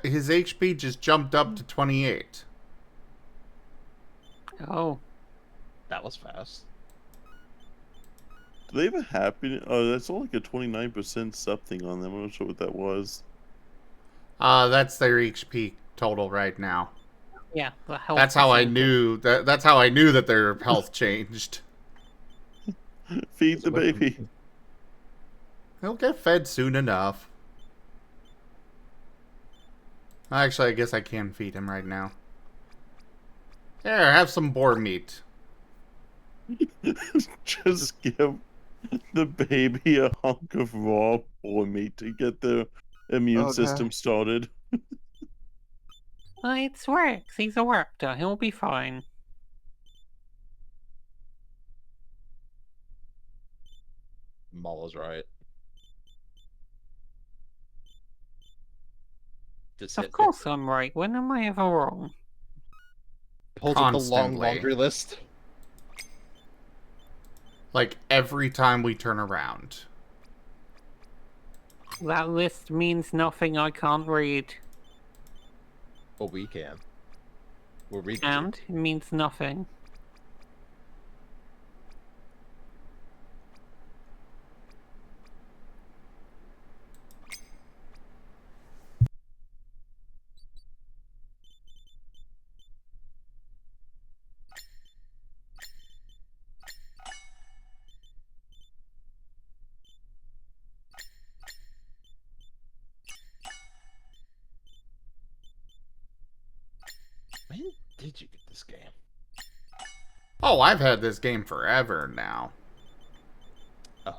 his HP just jumped up to 28. Oh. That was fast. Do they have a happiness? Oh, that's only like a 29% something on them. I'm not sure what that was. That's their HP total right now. Yeah, the health. That's how I percentage. knew that's how I knew that their health changed. Feed the baby. He'll get fed soon enough. Actually, I guess I can feed him right now. Here, have some boar meat. Just give the baby a hunk of raw boar meat to get the immune system started. It's Rex. He's a raptor. He'll be fine. Maul is right. Just Of course I'm right. When am I ever wrong? pulls up the long Constantly. laundry list. Like every time we turn around. That list means nothing I can't read. But we can. We're reading. And it means nothing. When did you get this game? Oh, I've had this game forever now. Oh.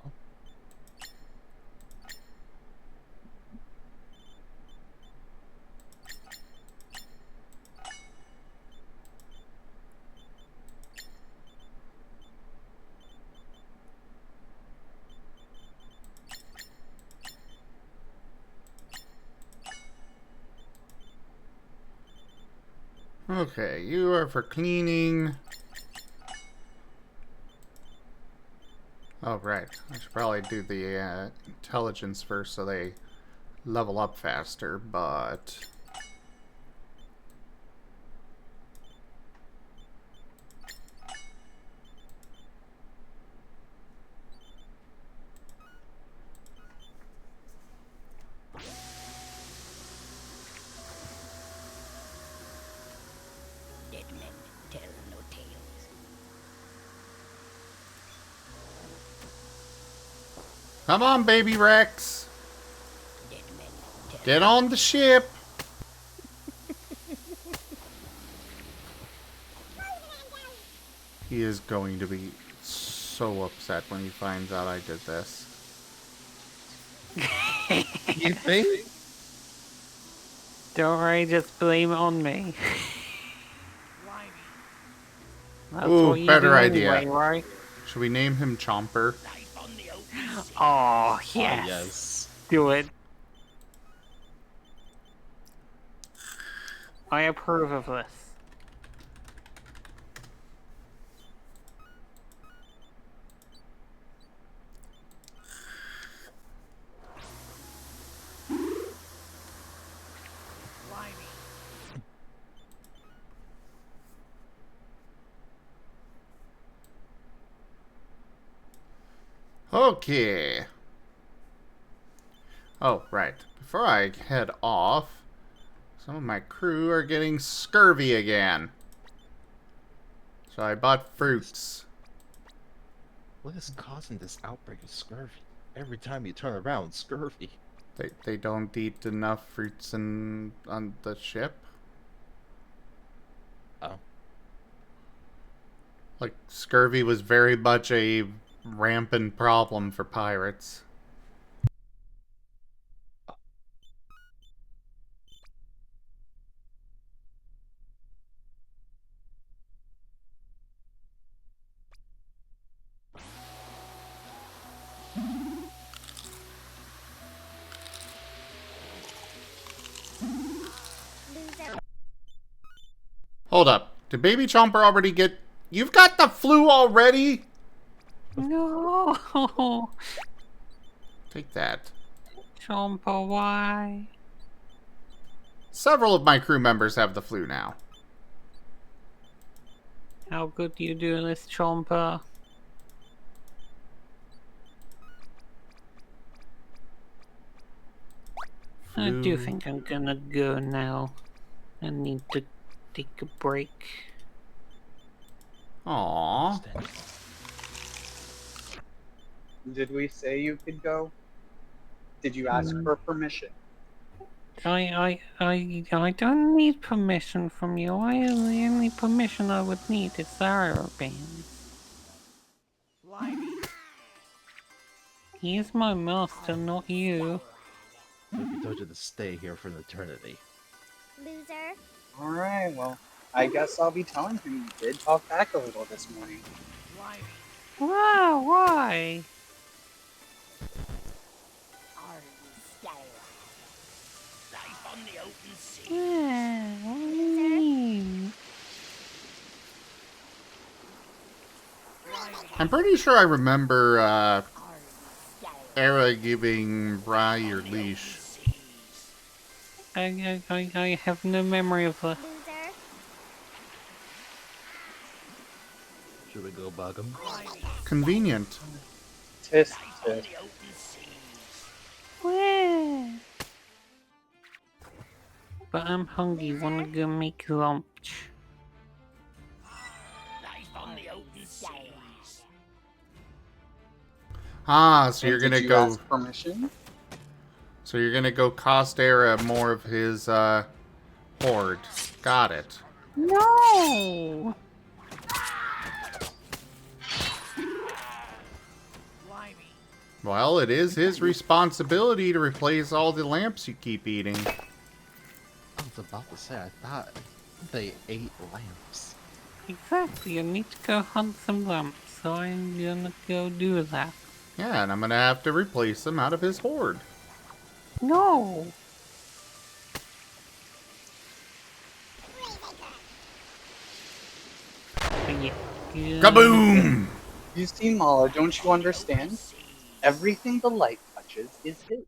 Okay, you are for cleaning. Oh, right. I should probably do the intelligence first so they level up faster, but... Dead men tell no tales. Come on, baby Rex! Dead men tell Get on the ship! He is going to be so upset when he finds out I did this. You think? Don't worry, just blame it on me. That's Ooh, what you better do idea. anyway, right? Should we name him Chomper? Life on the open sea. Oh, yes. Oh, yes. Do it. I approve of this. Okay. Oh, right. Before I head off, some of my crew are getting scurvy again. So I bought fruits. What is causing this outbreak of scurvy? Every time you turn around, scurvy. They don't eat enough fruits on the ship. Oh. Like, scurvy was very much a rampant problem for pirates. Loser. Hold up. Did Baby Chomper already get... You've got the flu already? No! Take that. Chompa, why? Several of my crew members have the flu now. How good do you do this, Chompa? I do think I'm gonna go now. I need to take a break. Aww. Did we say you could go? Did you ask for permission? I don't need permission from you. The only permission I would need is Sarabane. He's my master, not you. Maybe told you to stay here for an eternity. Loser. Alright, well, I guess I'll be telling him you did talk back a little this morning. Wow, why? Life on the open sea. Yeah, what do you mean? I'm pretty sure I remember, Era giving Bry your leash. I have no memory of that. Loser. Should we go bug him? Convenient. Tisk, Life on tisk. the open seas. Where? But I'm hungry, wanna go make lunch. Life on the open seas. Ah, so you're And did gonna you go... ask permission? So you're gonna go cost Era more of his, hoard. Got it. No! Well, it is his responsibility to replace all the lamps you keep eating. I was about to say, I thought they ate lamps. Exactly, I need to go hunt some lamps, so I'm gonna go do that. Yeah, and I'm gonna have to replace them out of his hoard. No! Yeah. Kaboom! You see, Mala, don't you understand? Everything the light touches is his.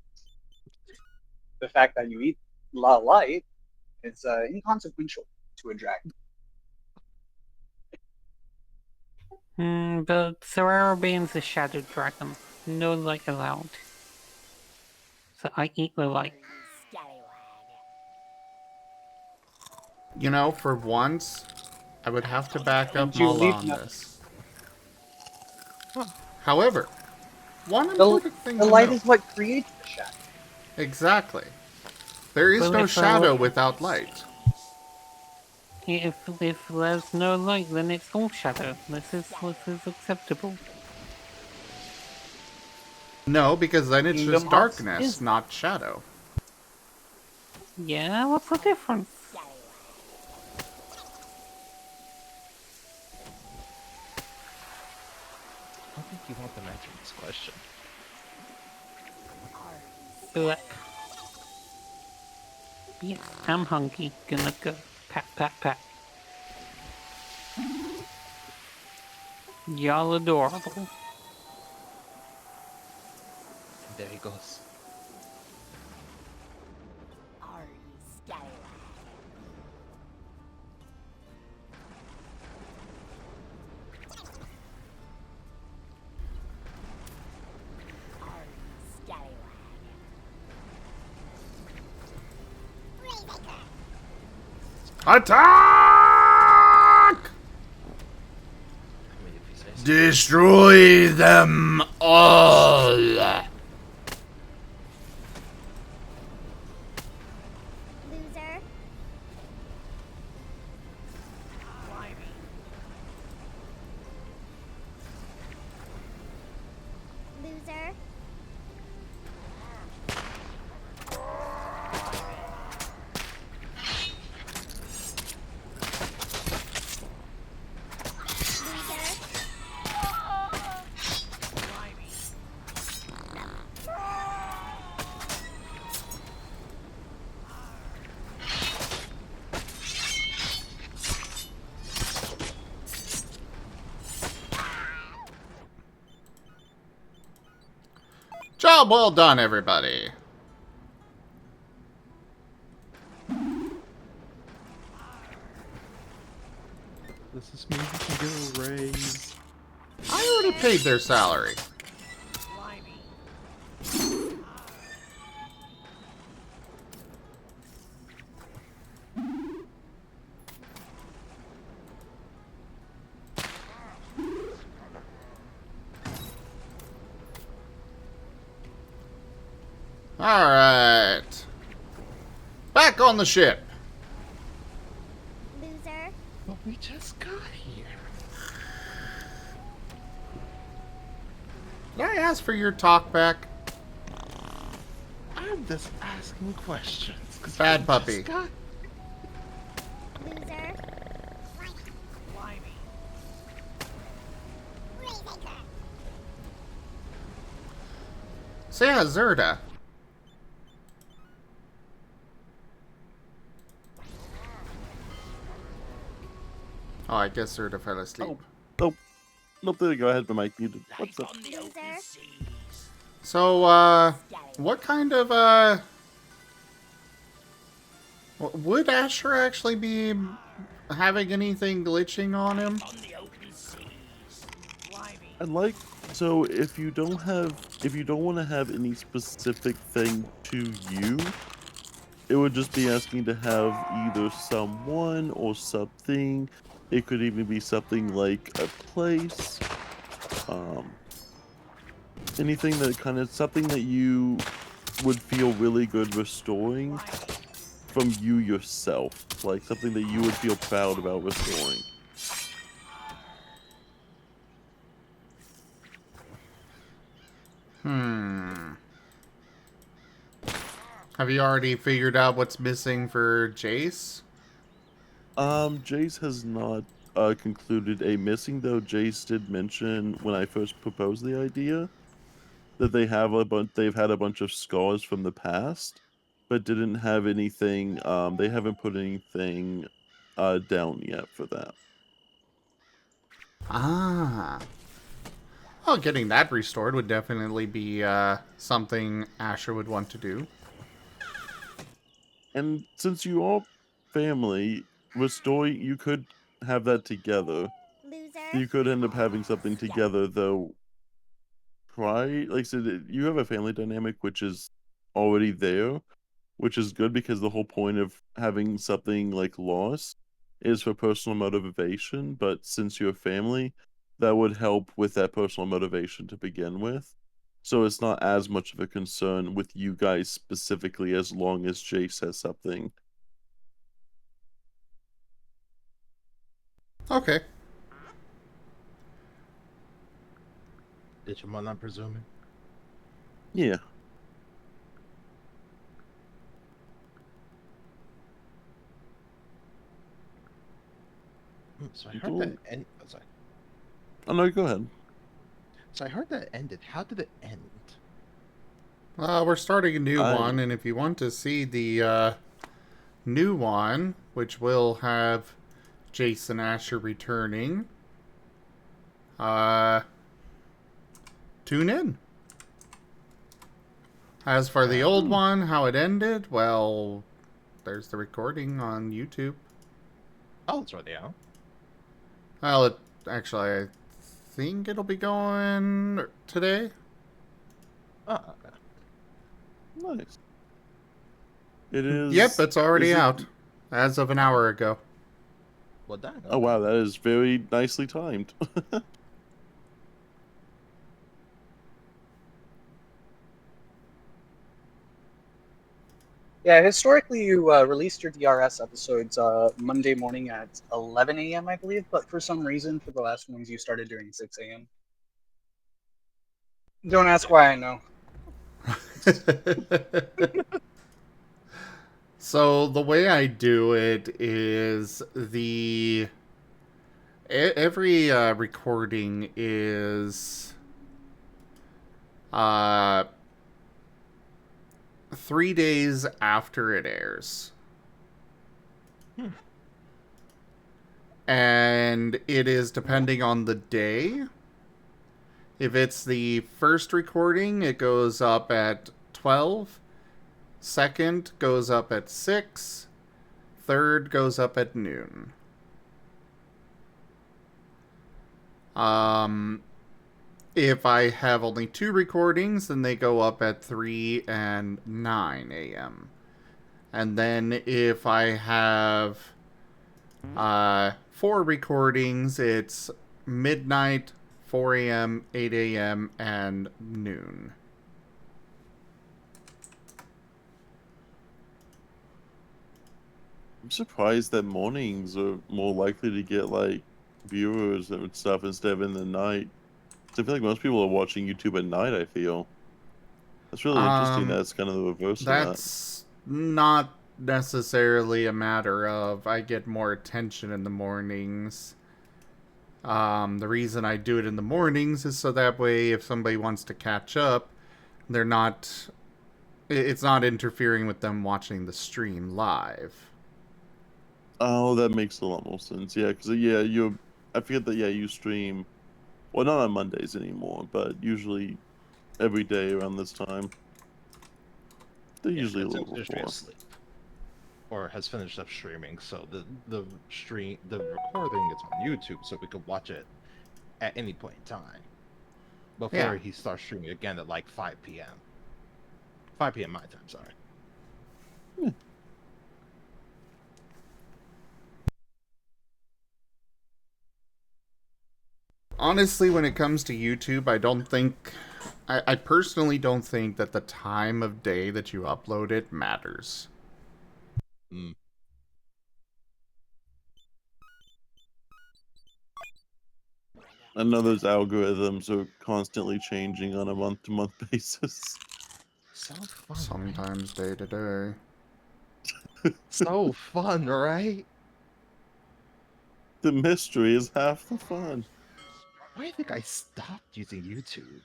The fact that you eat light is inconsequential to a dragon. But Sarabane's a shadow dragon. No light allowed. So I eat the light. You know, for once, I would have to back up Did you Mala leave on nothing? this. However, one The important thing to light note. is what creates the shadow. Exactly. There is Well, no if I shadow look- without light. If there's no light, then it's all shadow. This is acceptable. No, because then it's Kingdom just Hearts darkness, is- not shadow. Yeah, what's the difference? I don't think you want them answering this question. Look. Yeah, I'm hungry. Gonna go. Pat, pat, pat. Y'all adorable. There he goes. Attack! I mean, if you say so. Destroy them all! Loser. Loser. Job well done, everybody. Does this mean we can get a raise? I already paid their salary. Alright. Back on the ship. Loser. But we just got here. Did I ask for your talk back? I'm just asking questions. 'Cause Bad we puppy. just got- Loser. So yeah, Zerda. Oh, I guess Zerda fell asleep. Oh, nope, there you go. I had my mic muted. What's Life up? on the open Loser. seas. So, what kind of, would Asher actually be having anything glitching on him? On the open seas. And like, so if you don't want to have any specific thing to you, it would just be asking to have either someone or something. It could even be something like a place. Anything that something that you would feel really good restoring from you yourself. Like something that you would feel proud about restoring. Have you already figured out what's missing for Jace? Jace has not concluded a missing, though Jace did mention when I first proposed the idea that they've had a bunch of scars from the past, but didn't have anything, they haven't put anything down yet for that. Ah. Well, getting that restored would definitely be something Asher would want to do. And since you are family, restoring, you could have that together. Loser. You could end up having something together, though. Like I said, you have a family dynamic which is already there, which is good because the whole point of having something like loss is for personal motivation. But since you're family, that would help with that personal motivation to begin with. So it's not as much of a concern with you guys specifically, as long as Jace has something. Okay. Digimon, I'm presuming. Yeah. So I heard that end. Oh, sorry. Oh no, go ahead. So I heard that ended. How did it end? We're starting a new one, and if you want to see the new one, which will have Jason Asher returning, tune in. As for the old one, how it ended, well, there's the recording on YouTube. Oh, it's already out. Well, actually, I think it'll be going today. Oh, okay. Nice. It is. Yep, it's already out. As of an hour ago. Well done. Oh wow, that is very nicely timed. Yeah, historically you released your DRS episodes Monday morning at 11 a.m. I believe, but for some reason for the last ones you started doing 6 a.m. Don't ask why I know. So the way I do it is every recording is 3 days after it airs. And it is depending on the day. If it's the first recording, it goes up at 12. Second goes up at 6. Third goes up at noon. If I have only 2 recordings, then they go up at 3 and 9 a.m. And then if I have 4 recordings, it's midnight, 4 a.m., 8 a.m., and noon. I'm surprised that mornings are more likely to get like viewers and stuff instead of in the night. So I feel like most people are watching YouTube at night. I feel that's really interesting. That's kind of the reverse of that. That's not necessarily a matter of I get more attention in the mornings. The reason I do it in the mornings is so that way if somebody wants to catch up, they're not... It's not interfering with them watching the stream live. Oh, that makes a lot more sense. Yeah, because yeah, I forget that. Yeah, you stream. Well, not on Mondays anymore, but usually every day around this time. They're usually a little before. Asleep. Or has finished up streaming, so the recording is on YouTube, so we could watch it at any point in time. Before he starts streaming again at like 5 p.m. 5 p.m. my time, sorry. Honestly, when it comes to YouTube, I personally don't think that the time of day that you upload it matters. I know those algorithms are constantly changing on a month-to-month basis. So fun. Sometimes day to day. So fun, right? The mystery is half the fun. Why do you think I stopped using YouTube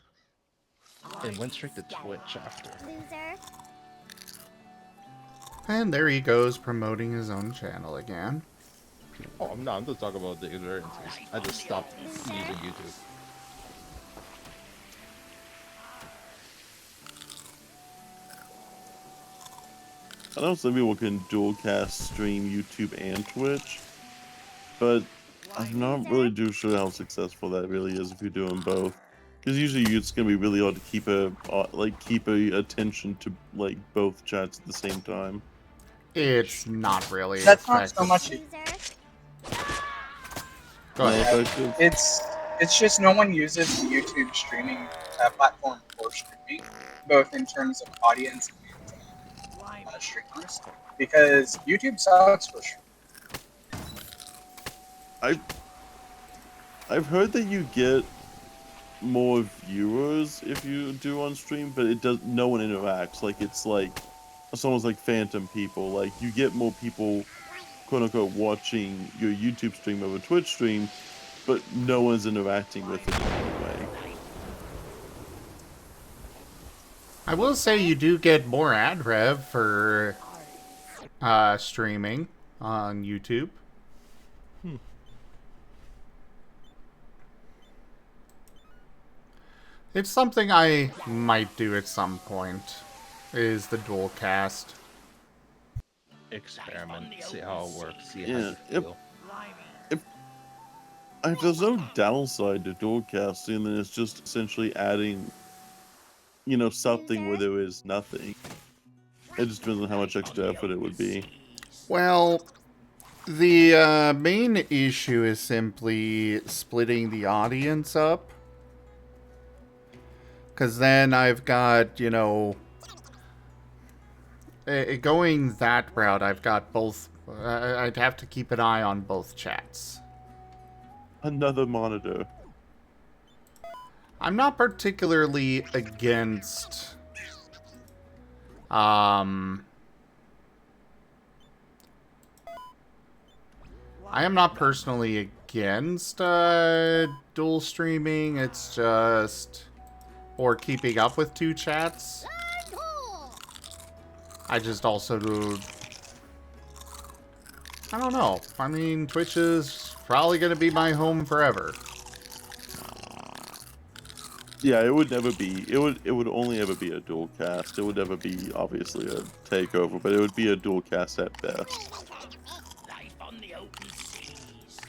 and went straight to Twitch after? Loser. And there he goes promoting his own channel again. Oh, I'm not. I'm just talking about the experiences. I just stopped using YouTube. I know some people can dual cast stream YouTube and Twitch, but I'm not really too sure how successful that really is if you're doing both. Because usually it's gonna be really hard to keep a attention to like both chats at the same time. It's not really That's effective. not so much. Go ahead. It's just no one uses the YouTube streaming platform for streaming, both in terms of audience and streamers, because YouTube sucks for streaming. I've heard that you get more viewers if you do on stream, but no one interacts. Like it's almost like phantom people. Like you get more people, quote unquote, watching your YouTube stream over Twitch stream, but no one's interacting with it in any way. I will say you do get more ad rev for streaming on YouTube. It's something I might do at some point, is the dual cast. Experiment, see how it works, see how you feel. If there's no downside to dual casting, then it's just essentially adding, something where there is nothing. It just depends on how much extra effort it would be. Well, the main issue is simply splitting the audience up. Because then I've got, you know, going that route, I've got both. I'd have to keep an eye on both chats. Another monitor. I'm not particularly against. I am not personally against dual streaming. It's just. Or keeping up with two chats. I just also do. I don't know. I mean, Twitch is probably going to be my home forever. Yeah, it would never be. It would only ever be a dual cast. It would never be obviously a takeover, but it would be a dual cast at best. Life on the open seas.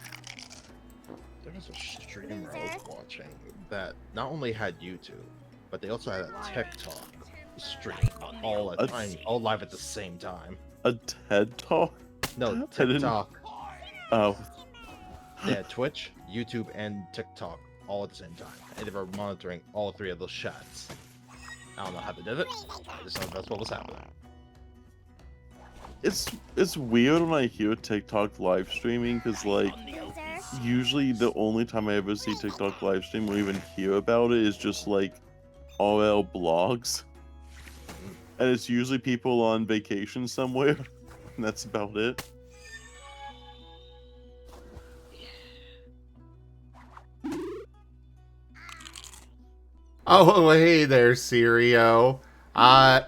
There was a streamer I was watching that not only had YouTube, but they also had a TikTok stream all at time, all live at the same time. A TED Talk? No, TikTok. Oh. They had Twitch, YouTube, and TikTok all at the same time, and they were monitoring all three of those chats. I don't know how they did it. I just know that's what was happening. It's weird when I hear TikTok live streaming, because like usually the only time I ever see TikTok live stream or even hear about it is just like RL blogs, and it's usually people on vacation somewhere, and that's about it. Oh, hey there, Sirio.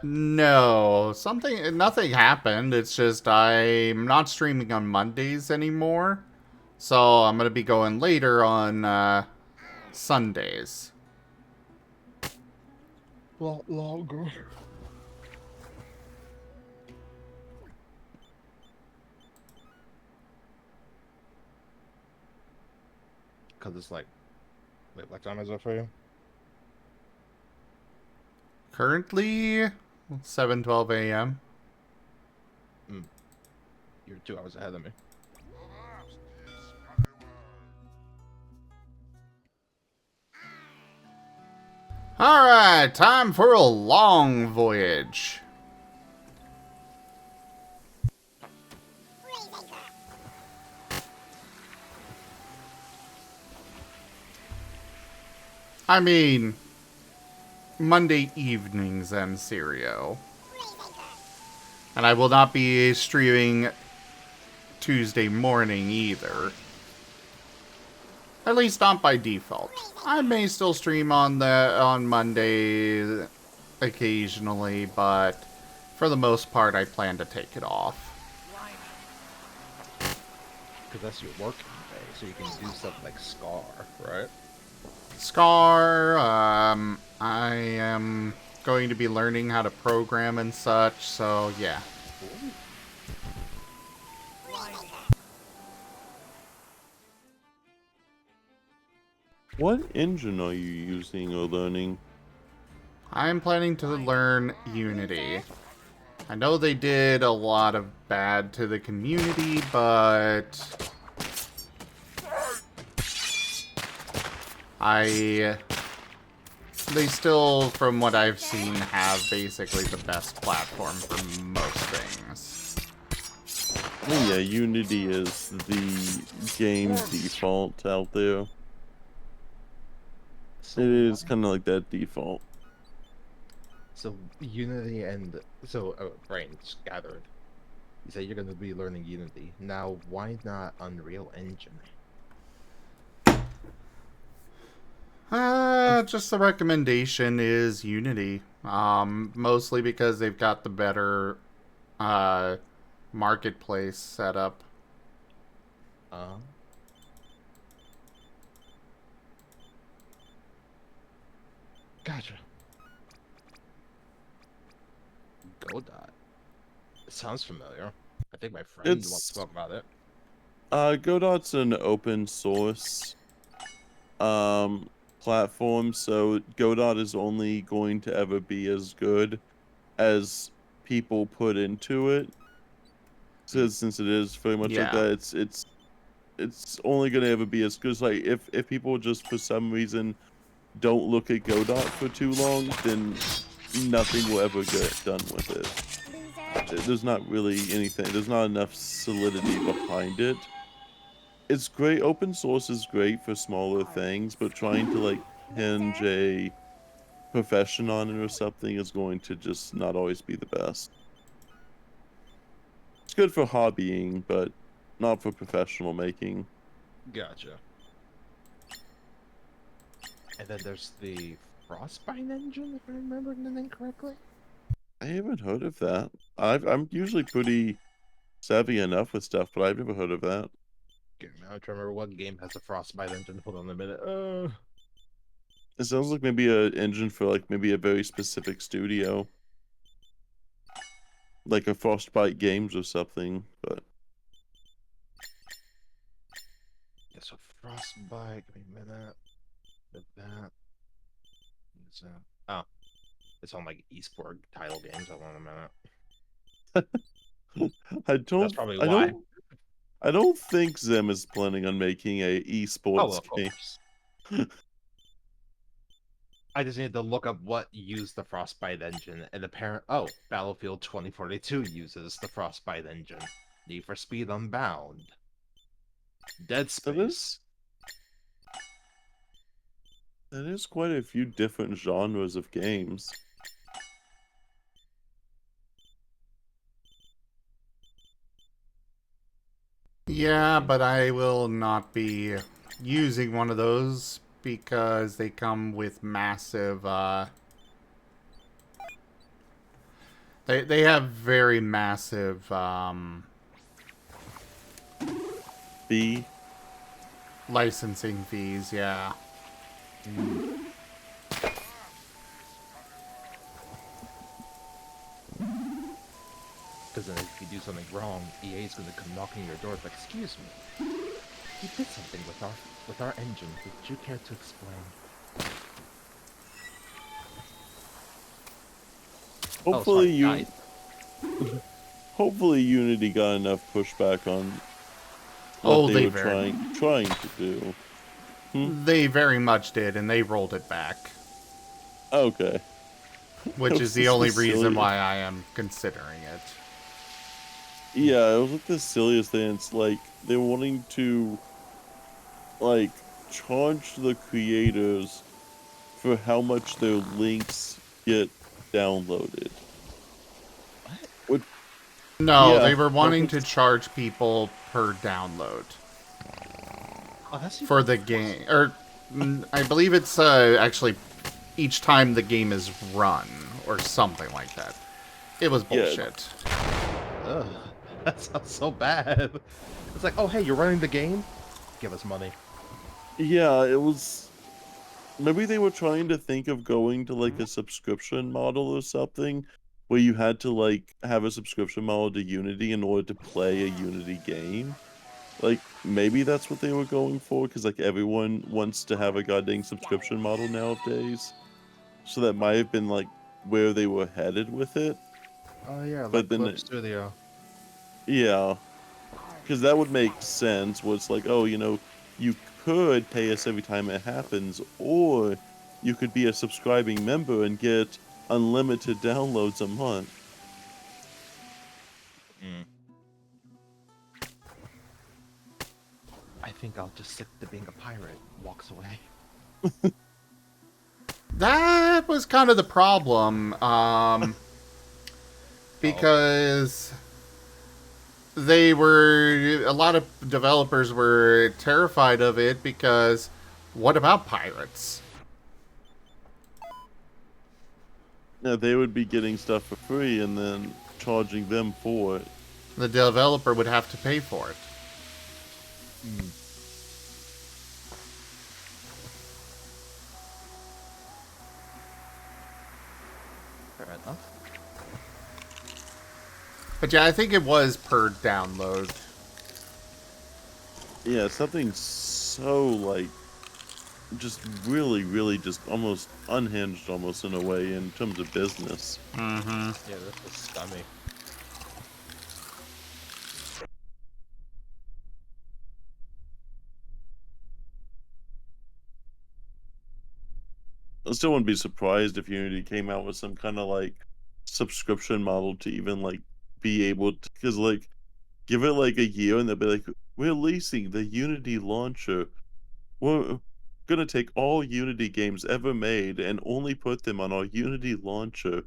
No. Nothing happened. It's just I'm not streaming on Mondays anymore. So I'm gonna be going later on, Sundays. Lot longer. Cause it's like, wait, what time is it for you? Currently, 7:12 a.m. You're 2 hours ahead of me. Alright, time for a long voyage. I mean, Monday evenings and Sirio. And I will not be streaming Tuesday morning either. At least not by default. I may still stream on Monday occasionally, but for the most part I plan to take it off. Because that's your working day, so you can do stuff like Scar, right? Scar, I am going to be learning how to program and such, so yeah. What engine are you using or learning? I am planning to learn Unity. I know they did a lot of bad to the community, but they still, from what I've seen, have basically the best platform for most things. Oh yeah, Unity is the game default out there. It is kind of like that default. So Unity and brains gathered. You say you're going to be learning Unity. Now, why not Unreal Engine? Just the recommendation is Unity. Mostly because they've got the better marketplace setup. Gotcha. Godot. It sounds familiar. I think my friend wants to talk about it. Godot's an open source platform, so Godot is only going to ever be as good as people put into it. since it is very much like Yeah. that, it's only gonna ever be as good as like if people just for some reason don't look at Godot for too long, then nothing will ever get done with it. There's not really anything. There's not enough solidity behind it. It's great. Open source is great for smaller things, but trying to like hinge a profession on it or something is going to just not always be the best. It's good for hobbying, but not for professional making. Gotcha. And then there's the Frostbite engine, if I remember the name correctly. I haven't heard of that. I'm usually pretty savvy enough with stuff, but I've never heard of that. Okay, now I'm trying to remember what game has a Frostbite engine. Hold on a minute. It sounds like maybe an engine for like maybe a very specific studio. Like a Frostbite Games or something, but yeah, so Frostbite, give me a minute. With that. It's, oh. It's on like esport title games. Hold on a minute. That's probably why. I don't think Zim is planning on making a esports game. Course. I just need to look up what used the Frostbite engine, and Battlefield 2042 uses the Frostbite engine. Need for Speed Unbound. Dead Space. That is quite a few different genres of games. Yeah, but I will not be using one of those because they come with massive, they have very massive, fee? Licensing fees, yeah. Because then if you do something wrong, EA's gonna come knocking on your door like, excuse me, you did something with our engine. Would you care to explain? Hopefully hopefully Unity got enough pushback on what they were trying to do. They very much did, and they rolled it back. Okay. Which is the only reason why I am considering it. Yeah, it was like the silliest thing. It's like they're wanting to like charge the creators for how much their links get downloaded. What? No, they were wanting to charge people per download. For the game. Or, I believe it's actually each time the game is run, or something like that. It was bullshit. Ugh, that sounds so bad. It's like, oh hey, you're running the game? Give us money. Yeah, it was... Maybe they were trying to think of going to like a subscription model or something, where you had to like have a subscription model to Unity in order to play a Unity game. Like, maybe that's what they were going for, because like everyone wants to have a goddamn subscription model nowadays. So that might have been like where they were headed with it. Oh yeah, like but then Clip Studio. Yeah, because that would make sense. Was like, oh, you know, you could pay us every time it happens, or you could be a subscribing member and get unlimited downloads a month. I think I'll just stick to being a pirate. Walks away. That was kind of the problem, because a lot of developers were terrified of it because what about pirates? Yeah, they would be getting stuff for free and then charging them for it. The developer would have to pay for it. Fair enough. But yeah, I think it was per download. Yeah, something so like just really, really just almost unhinged almost in a way in terms of business. Mm-hmm. Yeah, this is scummy. I still wouldn't be surprised if Unity came out with some kind of like subscription model to even like be able to, because like give it like a year and they'll be like, we're releasing the Unity launcher. We're gonna take all Unity games ever made and only put them on our Unity launcher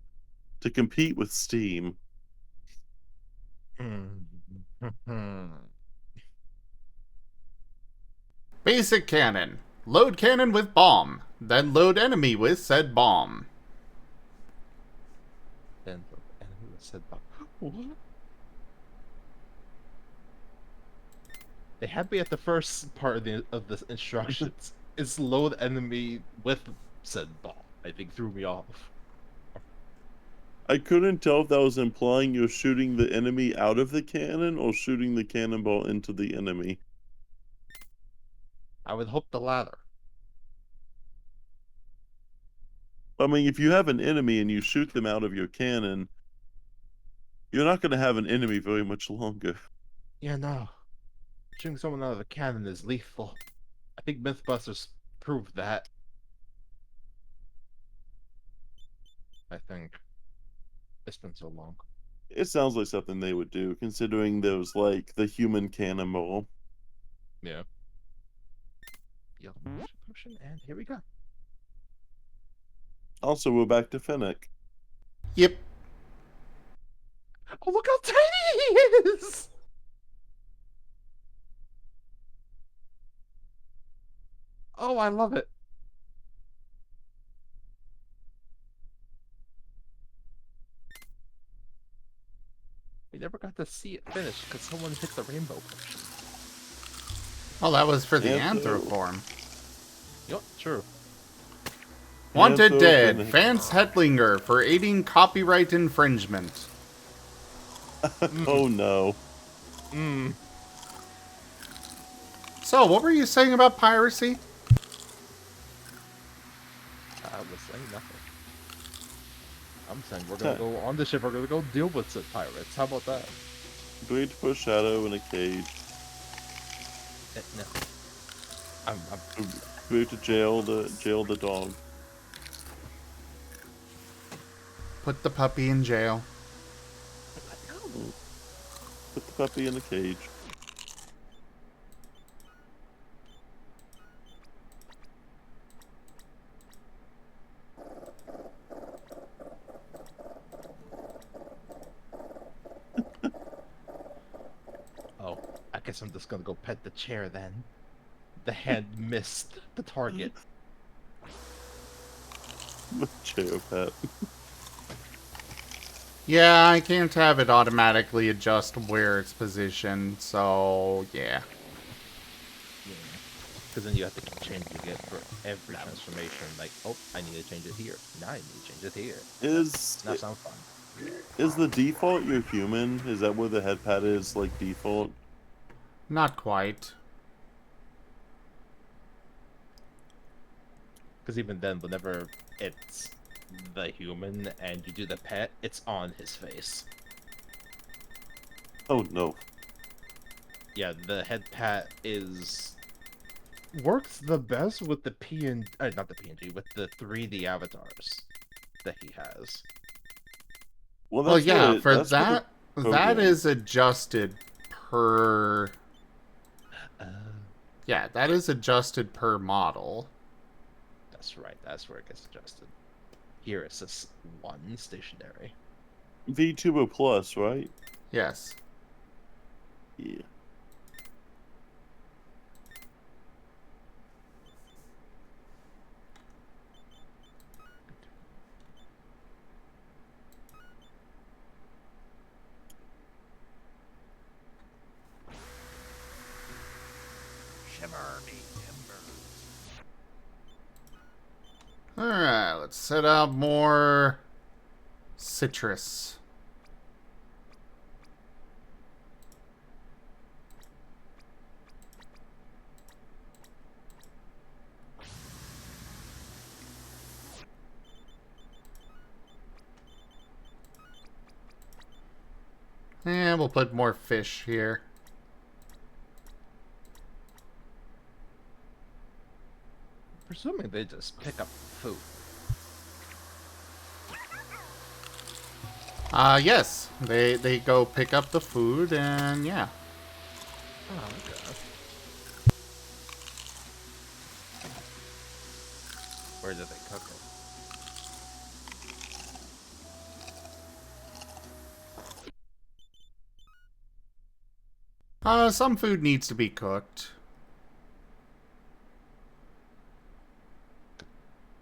to compete with Steam. Basic cannon. Load cannon with bomb. Then load enemy with said bomb. Then the enemy said, "What?" They had me at the first part of the instructions. It's load enemy with said bomb. I think threw me off. I couldn't tell if that was implying you're shooting the enemy out of the cannon or shooting the cannonball into the enemy. I would hope the latter. I mean, if you have an enemy and you shoot them out of your cannon, you're not going to have an enemy very much longer. Yeah, no. Shooting someone out of a cannon is lethal. I think Mythbusters proved that. I think. It's been so long. It sounds like something they would do, considering there's like the human cannonball. Yeah. Yellow potion, and here we go. Also, we're back to Fennec. Yep. Oh, look how tiny he is! Oh, I love it. We never got to see it finish because someone hit the rainbow potion. Well, that was for the Antho. anthroform. Yep, true. Wanted Antho dead. Fennec. Vance Hetlinger for aiding copyright infringement. Oh no. So, what were you saying about piracy? I was saying nothing. I'm saying we're gonna go on the ship, we're gonna go deal with some pirates. How about that? Agreed to put Shadow in a cage. No. I'm Agreed to jail the dog. Put the puppy in jail. Put the puppy in a cage. Oh, I guess I'm just gonna go pet the chair then. The hand missed the target. Chair pet. Yeah, I can't have it automatically adjust where it's positioned, so yeah. Because then you have to keep changing it for every transformation. Like, oh, I need to change it here. Now I need to change it here. That sounds fun. Is the default your human? Is that where the head pad is, like, default? Not quite. Because even then, whenever it's the human and you do the pet, it's on his face. Oh, no. Yeah, the head pat works the best with the not the PNG, with the 3D avatars that he has. Well, yeah, for that, that is adjusted per... yeah, that is adjusted per model. That's right, that's where it gets adjusted. Here it's just one stationary. VTuber Plus, right? Yes. Yeah. Shimmer me timbers. Alright, let's set out more citrus. And we'll put more fish here. Presuming they just pick up food. Yes. They go pick up the food and yeah. Oh, okay. Where did they cook it? Some food needs to be cooked.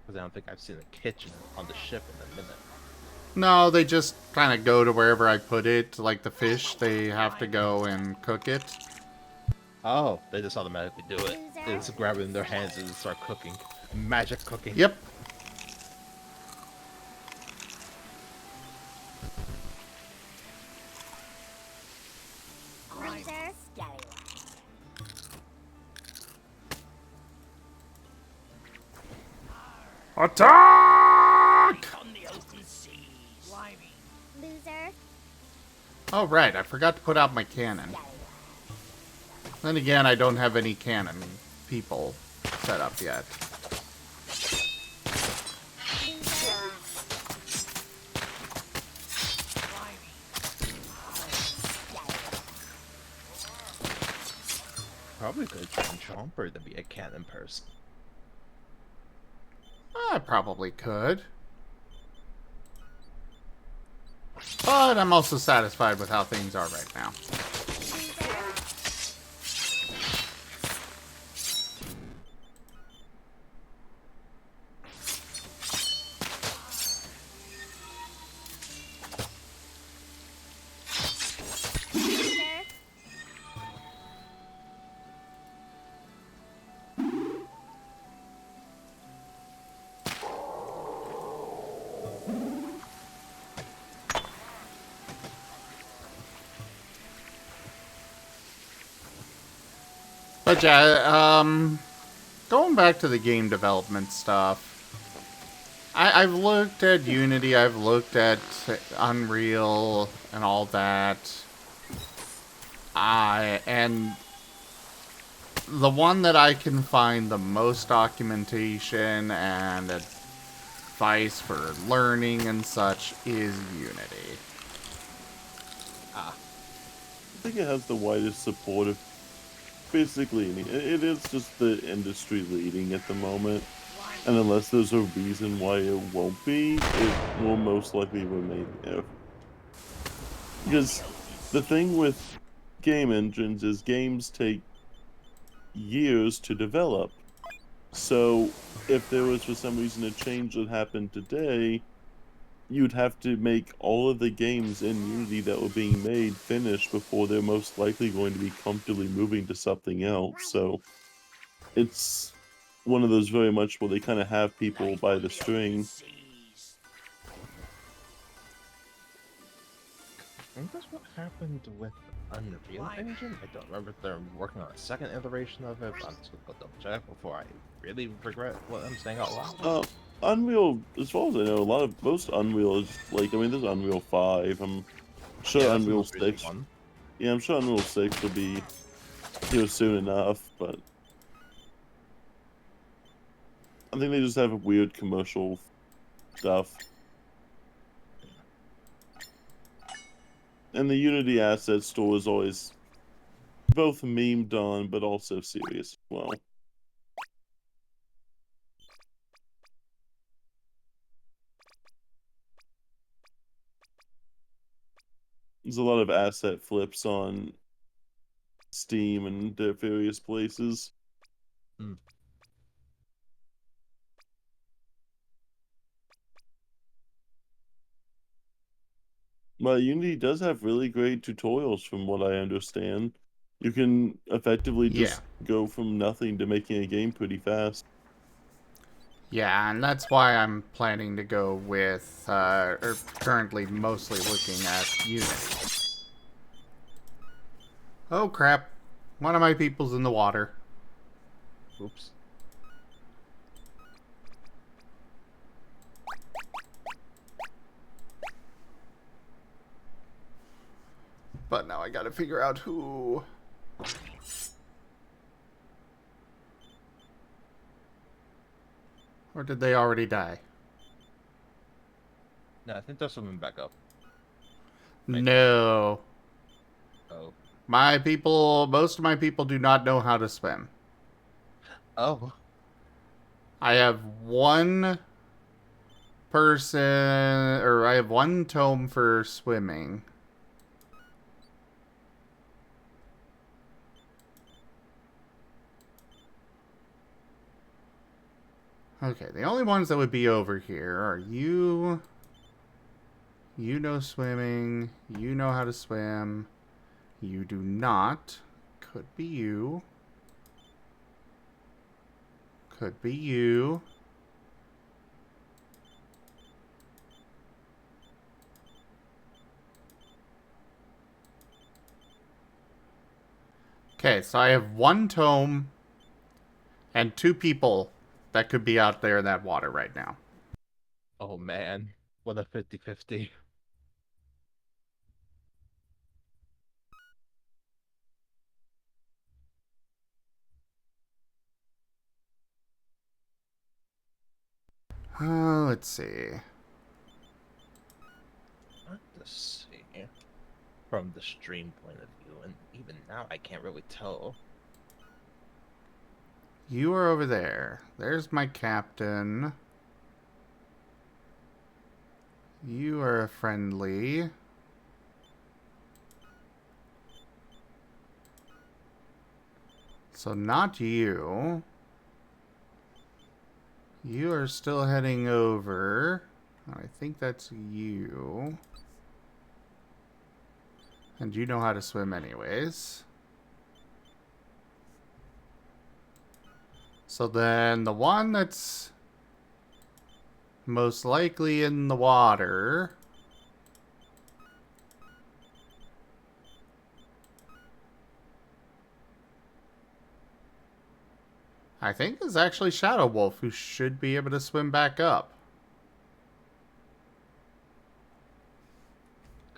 Because I don't think I've seen a kitchen on the ship in a minute. No, they just kind of go to wherever I put it, like the fish. They have to go and cook it. Oh, they just automatically do it. They Loser. just grab it in their hands and start cooking. Magic cooking. Yep. Loser. Attack! On the open seas. Loser. Oh, right. I forgot to put out my cannon. Then again, I don't have any cannon people set up yet. Loser. Probably could train Chomper to be a cannon person. I probably could. But I'm also satisfied with how things are right now. Loser. But yeah, going back to the game development stuff, I've looked at Unity, I've looked at Unreal and all that. And the one that I can find the most documentation and advice for learning and such is Unity. I think it has the widest support of basically it is just the industry leading at the moment. And unless there's a reason why it won't be, it will most likely remain there. Because the thing with game engines is games take years to develop. So if there was for some reason a change that happened today, you'd have to make all of the games in Unity that were being made finish before they're most likely going to be comfortably moving to something else. So it's one of those very much where they kind of have people by the string. I think that's what happened with Unreal Engine. I don't remember if they're working on a second iteration of it, but I'm just gonna go double check before I really regret what I'm saying out loud. Unreal, as far as I know, most Unreal is like, I mean, there's Unreal 5. I'm sure Yeah, that's the Unreal most recent 6. one. Yeah, I'm sure Unreal 6 will be here soon enough, but I think they just have weird commercial stuff. And the Unity asset store is always both memed on, but also serious as well. There's a lot of asset flips on Steam and various places. Mm. But Unity does have really great tutorials from what I understand. You can effectively just go from nothing to making a game pretty fast. Yeah, and that's why I'm planning to go with, or currently mostly looking at Unity. Oh crap. One of my people's in the water. Oops. But now I gotta figure out who. Or did they already die? No, I think they're swimming back up. No. Oh. Most of my people do not know how to swim. Oh. I have one person, or I have one tome for swimming. Okay, the only ones that would be over here are you. You know swimming. You know how to swim. You do not. Could be you. Could be you. Okay, so I have one tome and two people that could be out there in that water right now. Oh man. What a 50-50. Let's see. Let's see. From the stream point of view, and even now I can't really tell. You are over there. There's my captain. You are a friendly. So not you. You are still heading over. I think that's you. And you know how to swim anyways. So then the one that's most likely in the water I think is actually Shadow Wolf, who should be able to swim back up.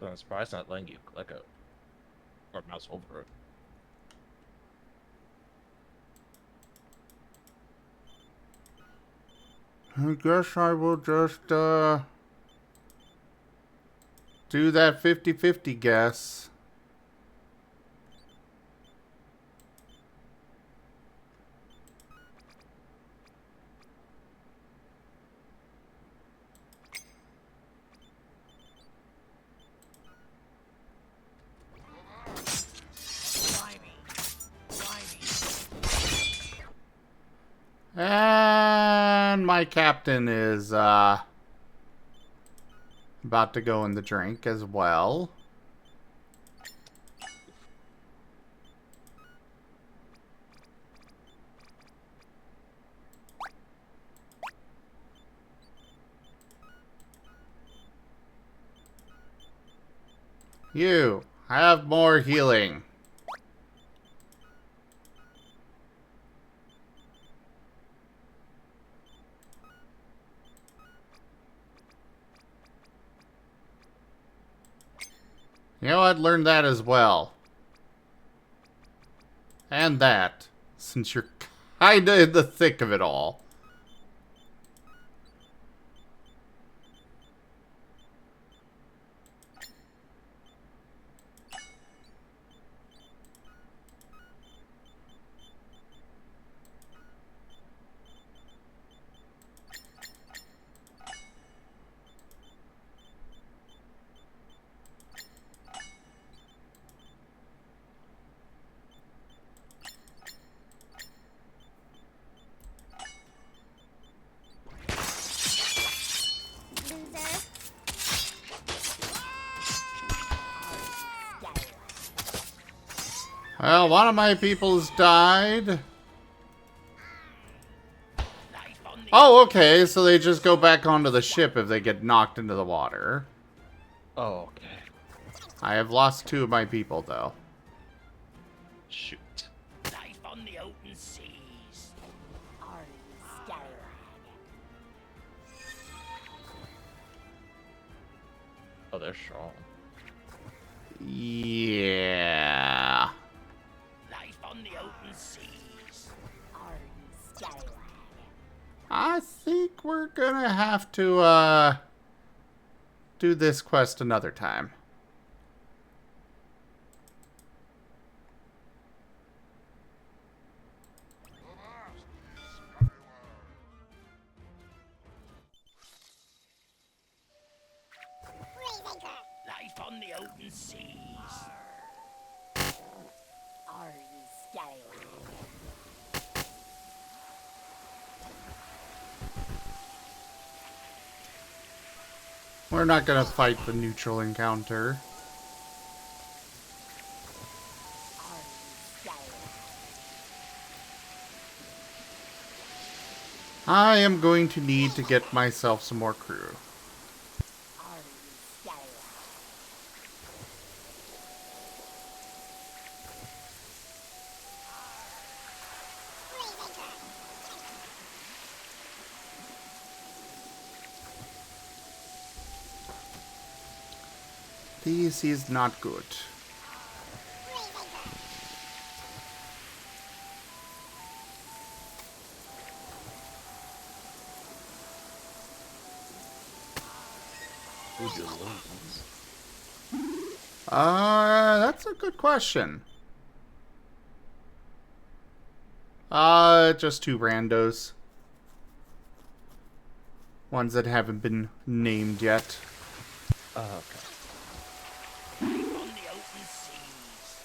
I'm surprised not letting you click it or mouse over it. I guess I will just do that 50-50 guess. And my captain is about to go in the drink as well. You have more healing. You know, I'd learn that as well. And that, since you're kinda in the thick of it all. Loser. Well, one of my people's died. Oh, okay, so they just go back onto the ship if they get knocked into the water. Oh, okay. I have lost two of my people, though. Shoot. Life on the open seas. Oh, they're strong. Yeah. Life on the open seas. I think we're gonna have to, do this quest another time. Life on the open seas. Are you scallywag? We're not gonna fight the neutral encounter. Are you scallywag? I am going to need to get myself some more crew. Are you scallywag? This is not good. Who's your lose? That's a good question. Just two randos. Ones that haven't been named yet. Okay. Life on the open seas.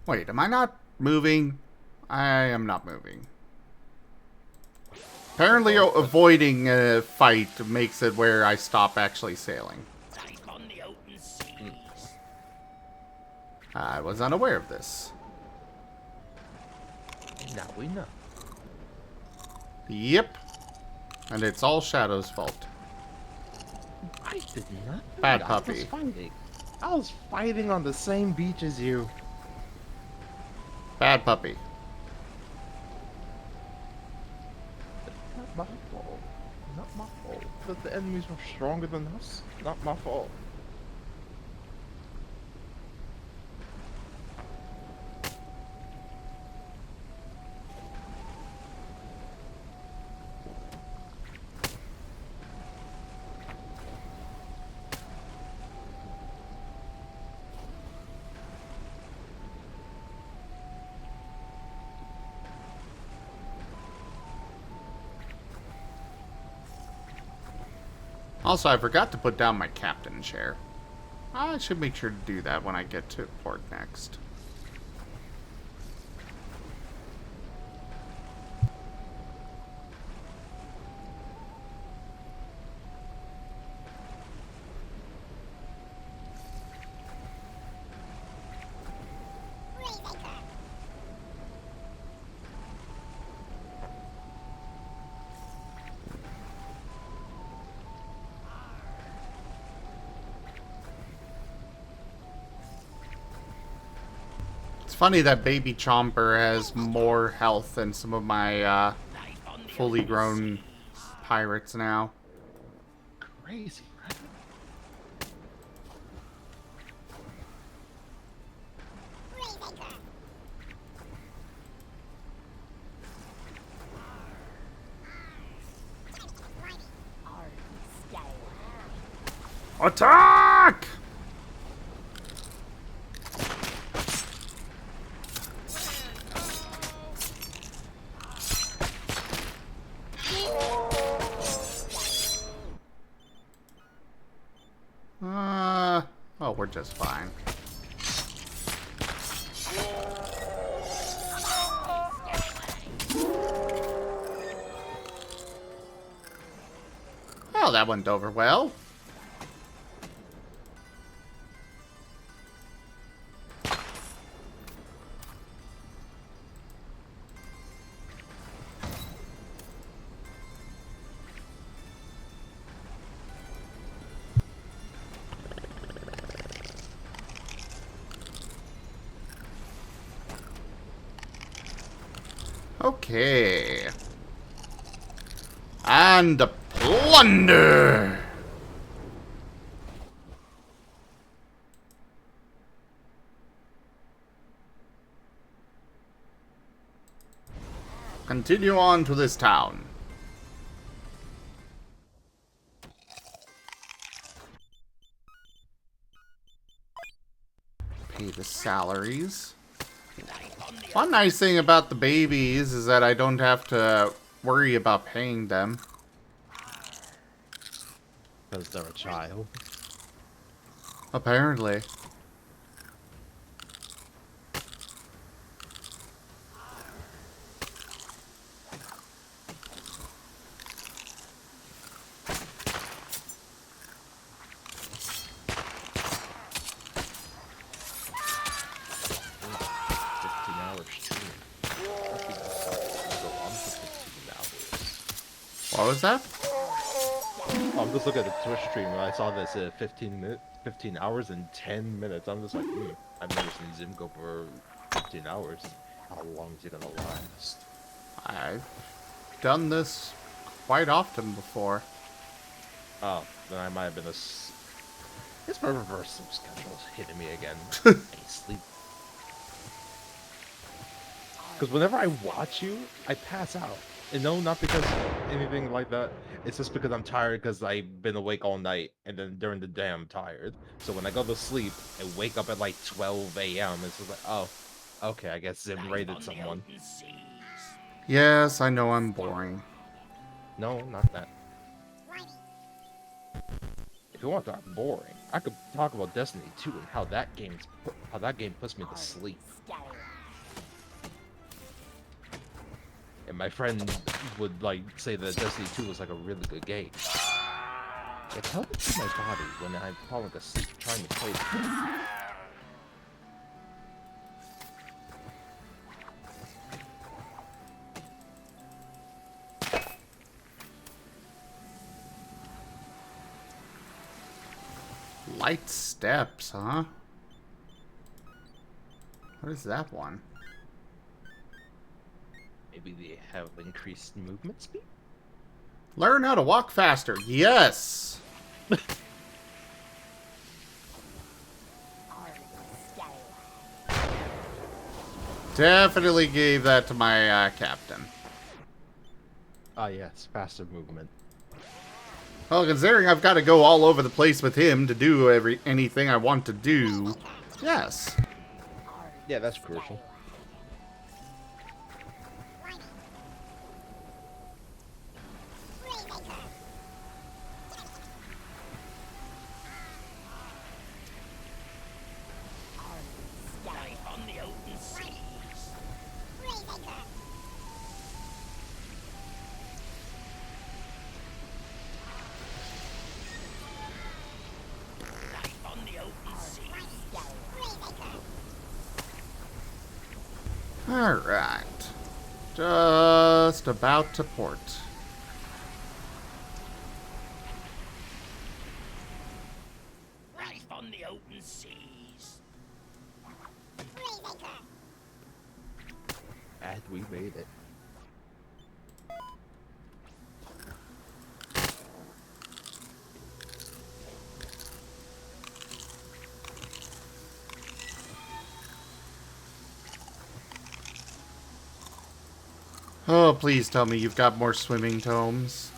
Wait, am I not moving? I am not moving. Apparently avoiding a fight makes it where I stop actually sailing. Life on the open seas. I was unaware of this. Now we know. Yep. And it's all Shadow's fault. I did not. Bad I puppy. was fighting. I was fighting on the same beach as you. Bad puppy. Not my fault. Not my fault. That the enemies were stronger than us. Not my fault. Also, I forgot to put down my captain chair. I should make sure to do that when I get to port next. It's funny that Baby Chomper has more health than some of my fully grown pirates now. Crazy, right? Are you scallywag? Attack! Oh, we're just fine. Well, that went over well. Okay. And plunder! Continue on to this town. the salaries. One nice thing about the babies is that I don't have to worry about paying them. Because they're a child. Apparently. What was that? I'm just looking at the Twitch stream and I saw this 15 hours and 10 minutes. I'm just like, I've never seen Zim go for 15 hours. How long is it gonna last? I've done this quite often before. Oh, then I might have been It's my reverse schedule hitting me again. I sleep. Because whenever I watch you, I pass out. And no, not because anything like that. It's just because I'm tired because I've been awake all night. And then during the day, I'm tired. So when I go to sleep and wake up at like 12 a.m., it's just like, oh, okay, I guess Zim raided someone. Yes, I know I'm boring. No, not that. If you want to talk boring, I could talk about Destiny 2 and how that game puts me to sleep. And my friend would like say that Destiny 2 was like a really good game. It helps my body when I'm falling asleep trying to play the game. Light steps, huh? What is that one? Maybe they have increased movement speed? Learn how to walk faster. Yes! Definitely gave that to my captain. Ah, yes, faster movement. Well, considering I've got to go all over the place with him to do anything I want to do, yes. Yeah, that's crucial. Alright. Just about to port. Life on the open seas. And we made it. Oh, please tell me you've got more swimming tomes.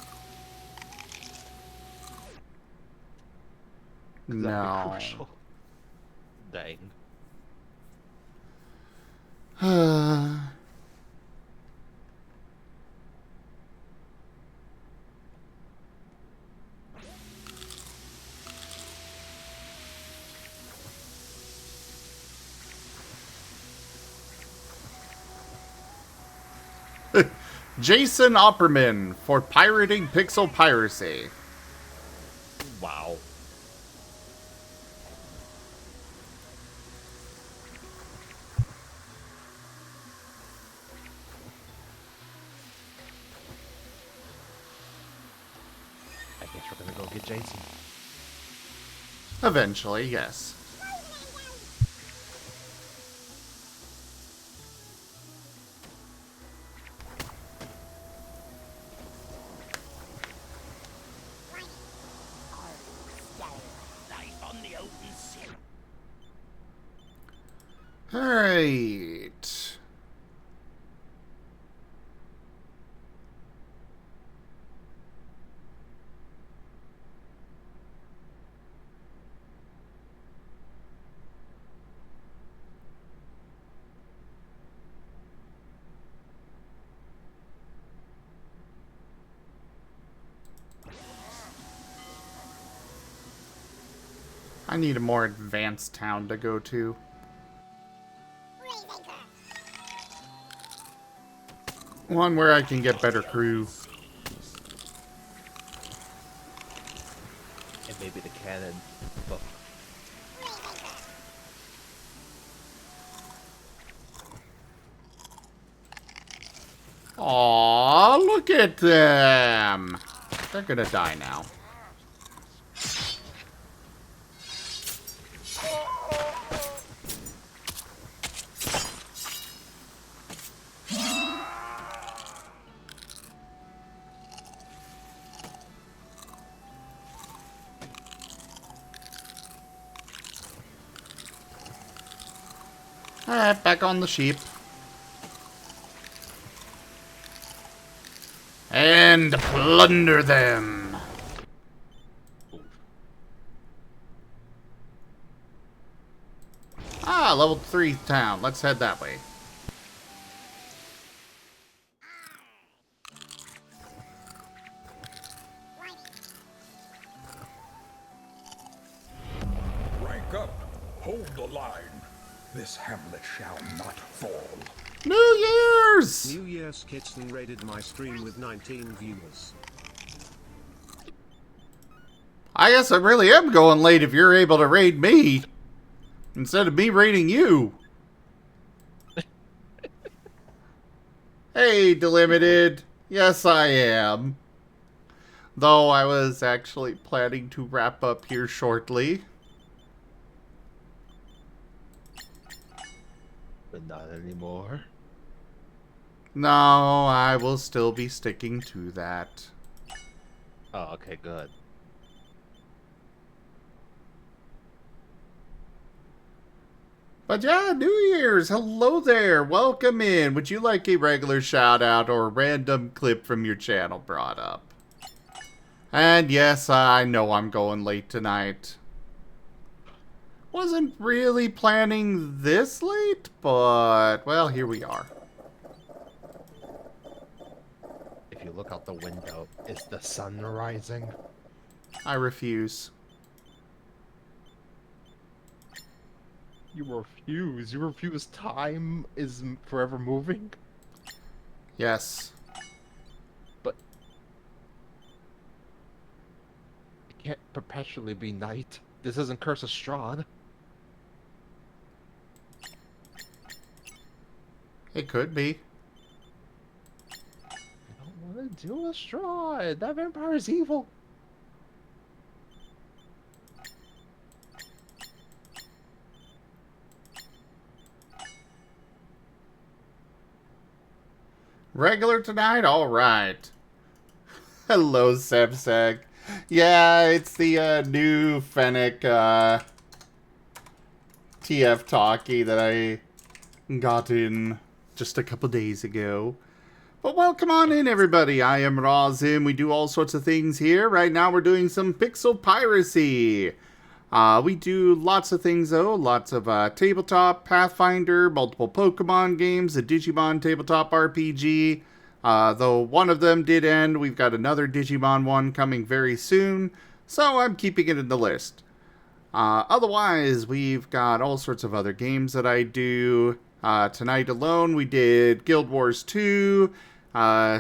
No. Dang. Jason Opperman for pirating Pixel Piracy. Wow. I guess we're gonna go get Jason. Eventually, yes. Life on the open sea. Alright. I need a more advanced town to go to. One where I can get better crew. And maybe the cannon. But Aw, look at them! They're gonna die now. Alright, back on the sheep. And plunder them! Ah, level 3 town. Let's head that way. Rank up. Hold the line. This hamlet shall not fall. New Year's! New Year's Kitten raided my stream with 19 viewers. I guess I really am going late if you're able to raid me. Instead of me raiding you. Hey, Delimited. Yes, I am. Though I was actually planning to wrap up here shortly. but not anymore. No, I will still be sticking to that. Oh, okay, good. But yeah, New Year's! Hello there! Welcome in! Would you like a regular shout out or a random clip from your channel brought up? And yes, I know I'm going late tonight. Wasn't really planning this late, but, well, here we are. If you look out the window, is the sun rising? I refuse. You refuse. You refuse time is forever moving? Yes. But it can't perpetually be night. This isn't Curse of Strahd. It could be. I don't want to do a Strahd. That vampire is evil. Regular tonight? Alright. Hello, Sebseg. Yeah, it's the new Fennec TF talkie that I got in just a couple days ago. But welcome on in, everybody. I am Razim. We do all sorts of things here. Right now we're doing some Pixel Piracy. We do lots of things, though. Lots of tabletop, Pathfinder, multiple Pokemon games, a Digimon tabletop RPG. Though one of them did end, we've got another Digimon one coming very soon, so I'm keeping it in the list. Otherwise, we've got all sorts of other games that I do. Tonight alone, we did Guild Wars 2,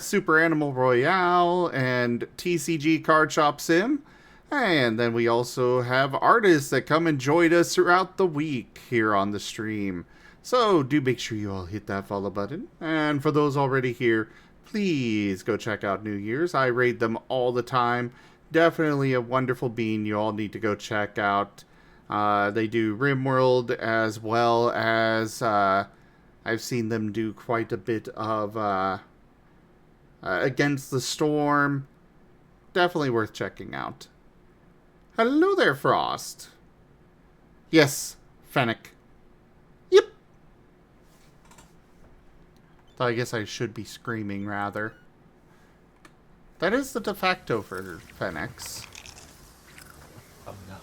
Super Animal Royale, and TCG Card Shop Sim. And then we also have artists that come and join us throughout the week here on the stream. So do make sure you all hit that follow button. And for those already here, please go check out New Year's. I raid them all the time. Definitely a wonderful bean you all need to go check out. They do RimWorld as well as I've seen them do quite a bit of Against the Storm. Definitely worth checking out. Hello there, Frost. Yes, Fennec. Yep. Though I guess I should be screaming, rather. That is the de facto for Fennecs. Oh no.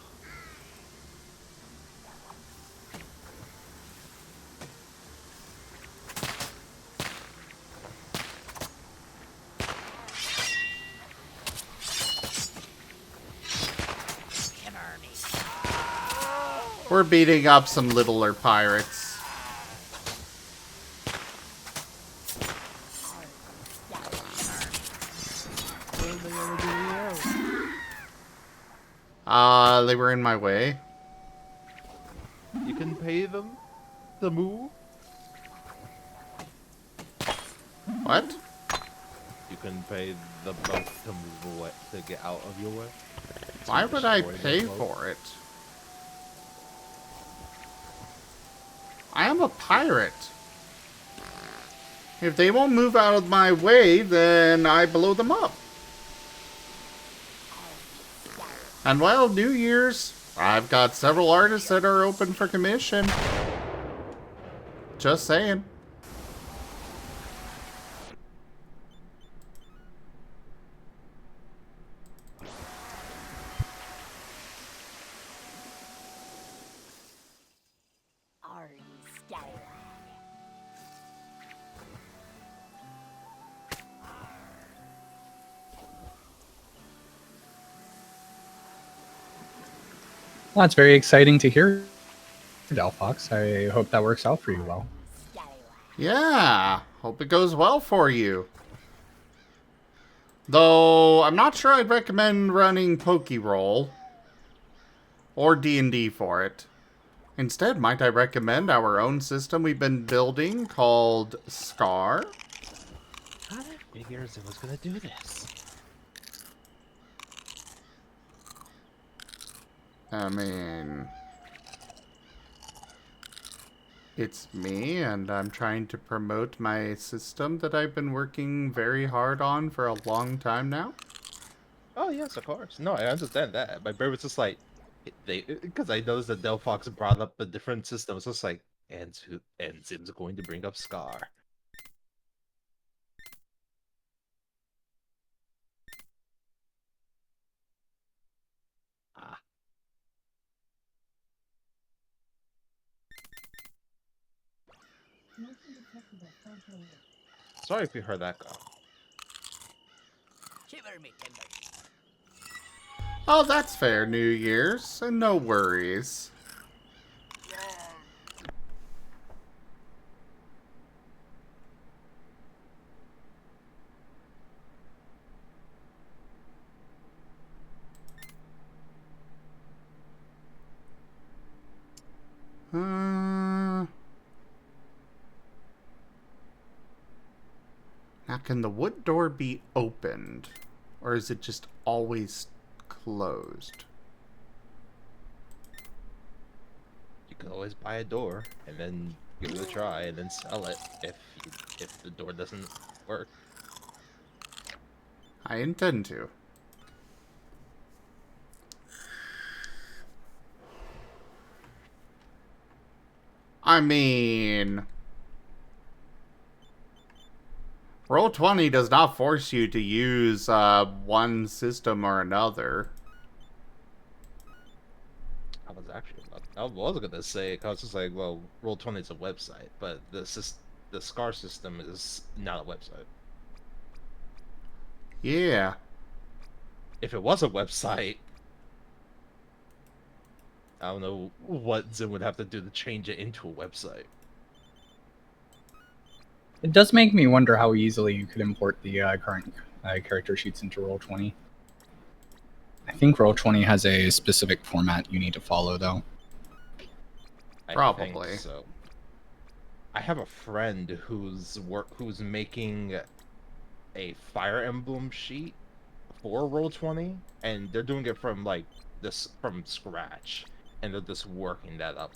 Kimmer me. We're beating up some littler pirates. They were in my way. You can pay them to move. What? You can pay the boat to move away, to get out of your way. Why would I destroy the pay boat. for it? I am a pirate. If they won't move out of my way, then I blow them up. And well, New Year's, I've got several artists that are open for commission. Just saying. Are you scallywag? Well, that's very exciting to hear, Delphox. I hope that works out for you well. Yeah, hope it goes well for you. Though, I'm not sure I'd recommend running Pokeroll or D&D for it. Instead, might I recommend our own system we've been building called Scar? How did I figure it was gonna do this? I mean, it's me, and I'm trying to promote my system that I've been working very hard on for a long time now. Oh yes, of course. No, I understand that. My brain was just like, because I noticed that Delphox brought up a different system. It's just like, and Zim's going to bring up Scar. Ah. Sorry if you heard that go. Shiver me timbers. Oh, that's fair, New Year's, and no worries. Now, can the wood door be opened? Or is it just always closed? You can always buy a door and then give it a try and then sell it if the door doesn't work. I intend to. I mean, Roll20 does not force you to use one system or another. I was gonna say, cause it's like, well, Roll20 is a website, but the Scar system is not a website. Yeah. If it was a website, I don't know what Zim would have to do to change it into a website. It does make me wonder how easily you could import the current character sheets into Roll20. I think Roll20 has a specific format you need to follow, though. Probably. I think so. I have a friend who's making a Fire Emblem sheet for Roll20, and they're doing it from from scratch, and they're just working that up.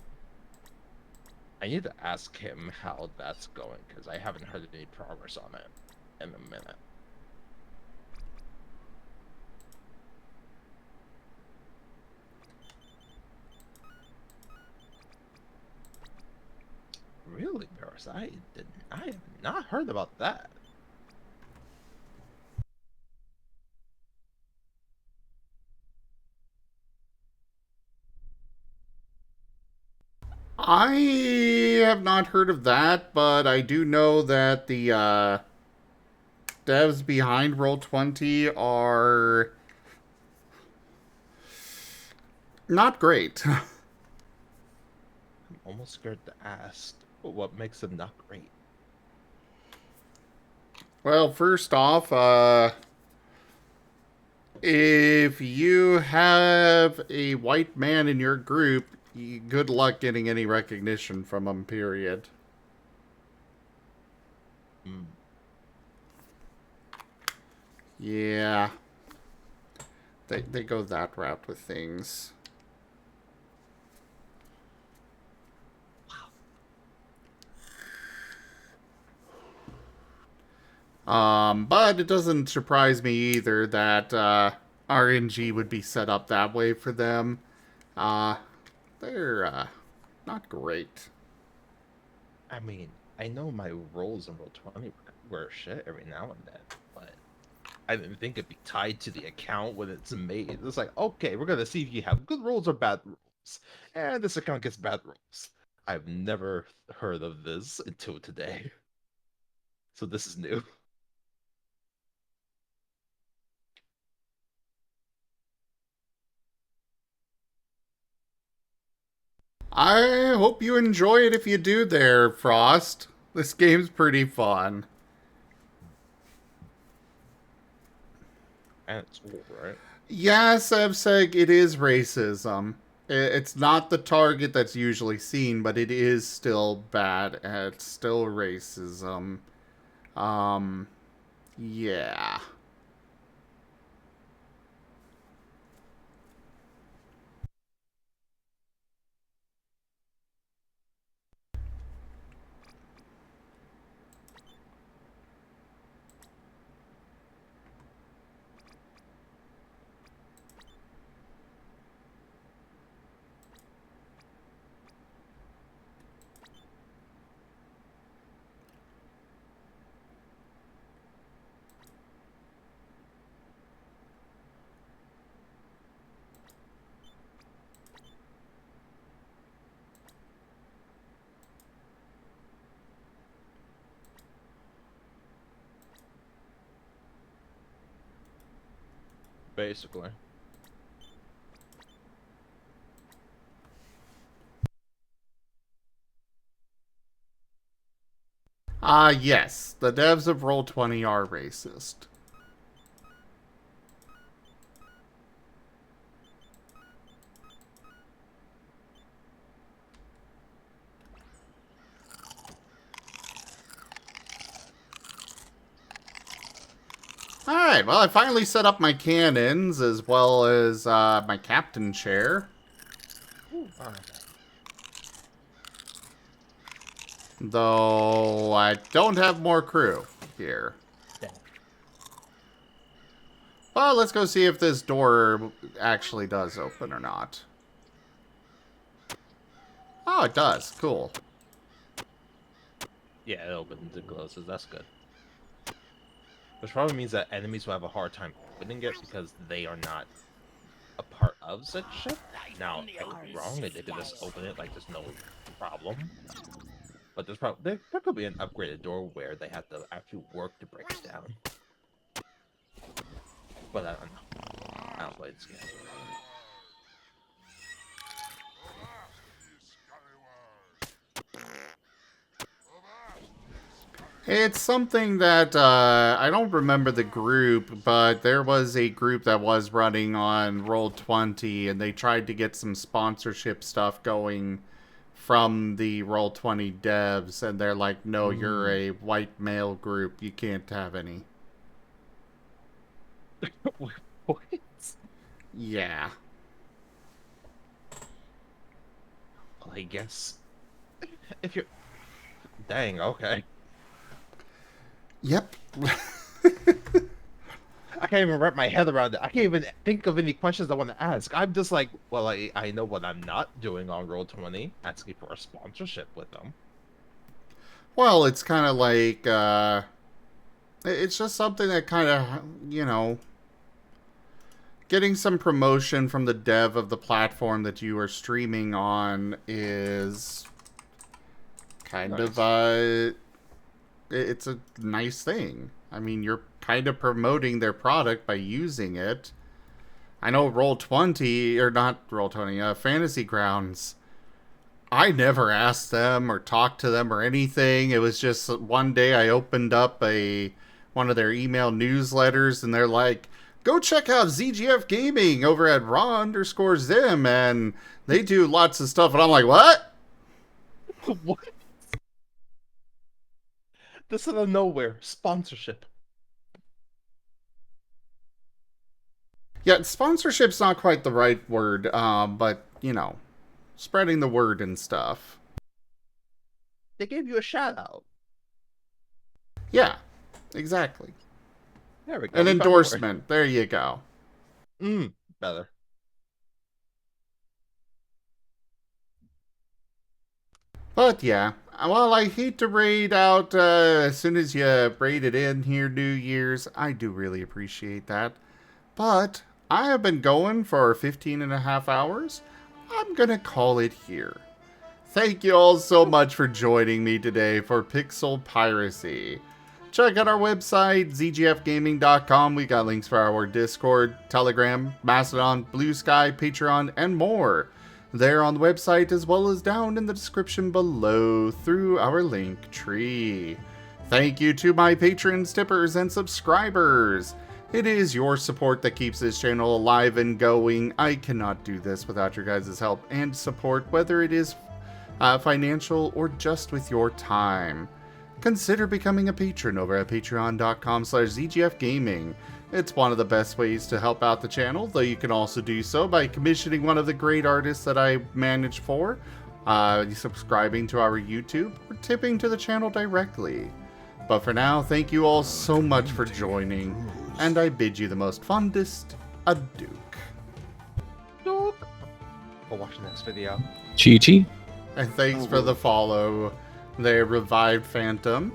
I need to ask him how that's going, because I haven't heard any progress on it in a minute. Really, Paris? I have not heard about that. I have not heard of that, but I do know that the devs behind Roll20 are not great. almost scared to ask what makes them not great. Well, first off, if you have a white man in your group, good luck getting any recognition from him, period. Mm. Yeah. They go that route with things. But it doesn't surprise me either that RNG would be set up that way for them. They're not great. I mean, I know my rolls in Roll20 were shit every now and then, but I didn't think it'd be tied to the account when it's made. It's like, okay, we're gonna see if you have good rolls or bad rolls, and this account gets bad rolls. I've never heard of this until today, so this is new. I hope you enjoy it if you do there, Frost. This game's pretty fun. And it's cool, right? Yes, Evseg, it is racism. It's not the target that's usually seen, but it is still bad. It's still racism. Yeah. Basically. Yes, the devs of Roll20 are racist. Alright, well, I finally set up my cannons as well as my captain chair. Ooh, alright. Though I don't have more crew here. Well, let's go see if this door actually does open or not. Oh, it does. Cool. Yeah, it opens and closes. That's good. Which probably means that enemies will have a hard time opening it because they are not a part of such shit. Now, I could be wrong. They could just open it like there's no problem. But there's probably there could be an upgraded door where they have to actually work to break it down. But I don't know. I don't play this game. It's something that, I don't remember the group, but there was a group that was running on Roll20, and they tried to get some sponsorship stuff going from the Roll20 devs, and they're like, no, you're a white male group, you can't have any. What? Yeah. Well, I guess if you're... Dang, okay. Yep. I can't even wrap my head around it. I can't even think of any questions I want to ask. I'm just like, well, I know what I'm not doing on Roll20, asking for a sponsorship with them. Well, it's kind of like, it's just something that kind of, you know, getting some promotion from the dev of the platform that you are streaming on is kind of, it's a nice thing. I mean, you're kind of promoting their product by using it. I know Roll20, or not Roll20, Fantasy Grounds I never asked them or talked to them or anything. It was just one day I opened up one of their email newsletters and they're like, go check out ZGF Gaming over at raw_zim, and they do lots of stuff. And I'm like, what? What? This out of nowhere. Sponsorship. Yeah, sponsorship's not quite the right word, but, you know, spreading the word and stuff. They gave you a shout out. Yeah, exactly. There we go. An We got endorsement. There you go. Better. But yeah, well, I hate to raid out as soon as you raided in here, New Year's. I do really appreciate that. But I have been going for 15 and a half hours. I'm gonna call it here. Thank you all so much for joining me today for Pixel Piracy. Check out our website, zgfgaming.com. We got links for our Discord, Telegram, Mastodon, Blue Sky, Patreon, and more. There on the website, as well as down in the description below through our link tree. Thank you to my patrons, tippers, and subscribers. It is your support that keeps this channel alive and going. I cannot do this without your guys' help and support, whether it is financial or just with your time. Consider becoming a patron over at patreon.com/zgfgaming. It's one of the best ways to help out the channel, though you can also do so by commissioning one of the great artists that I manage for, subscribing to our YouTube, or tipping to the channel directly. But for now, thank you all so much for joining, and I bid you the most fondest adieu. Go watch the next video. Chi-Chi. And thanks for the follow there, Revived Phantom.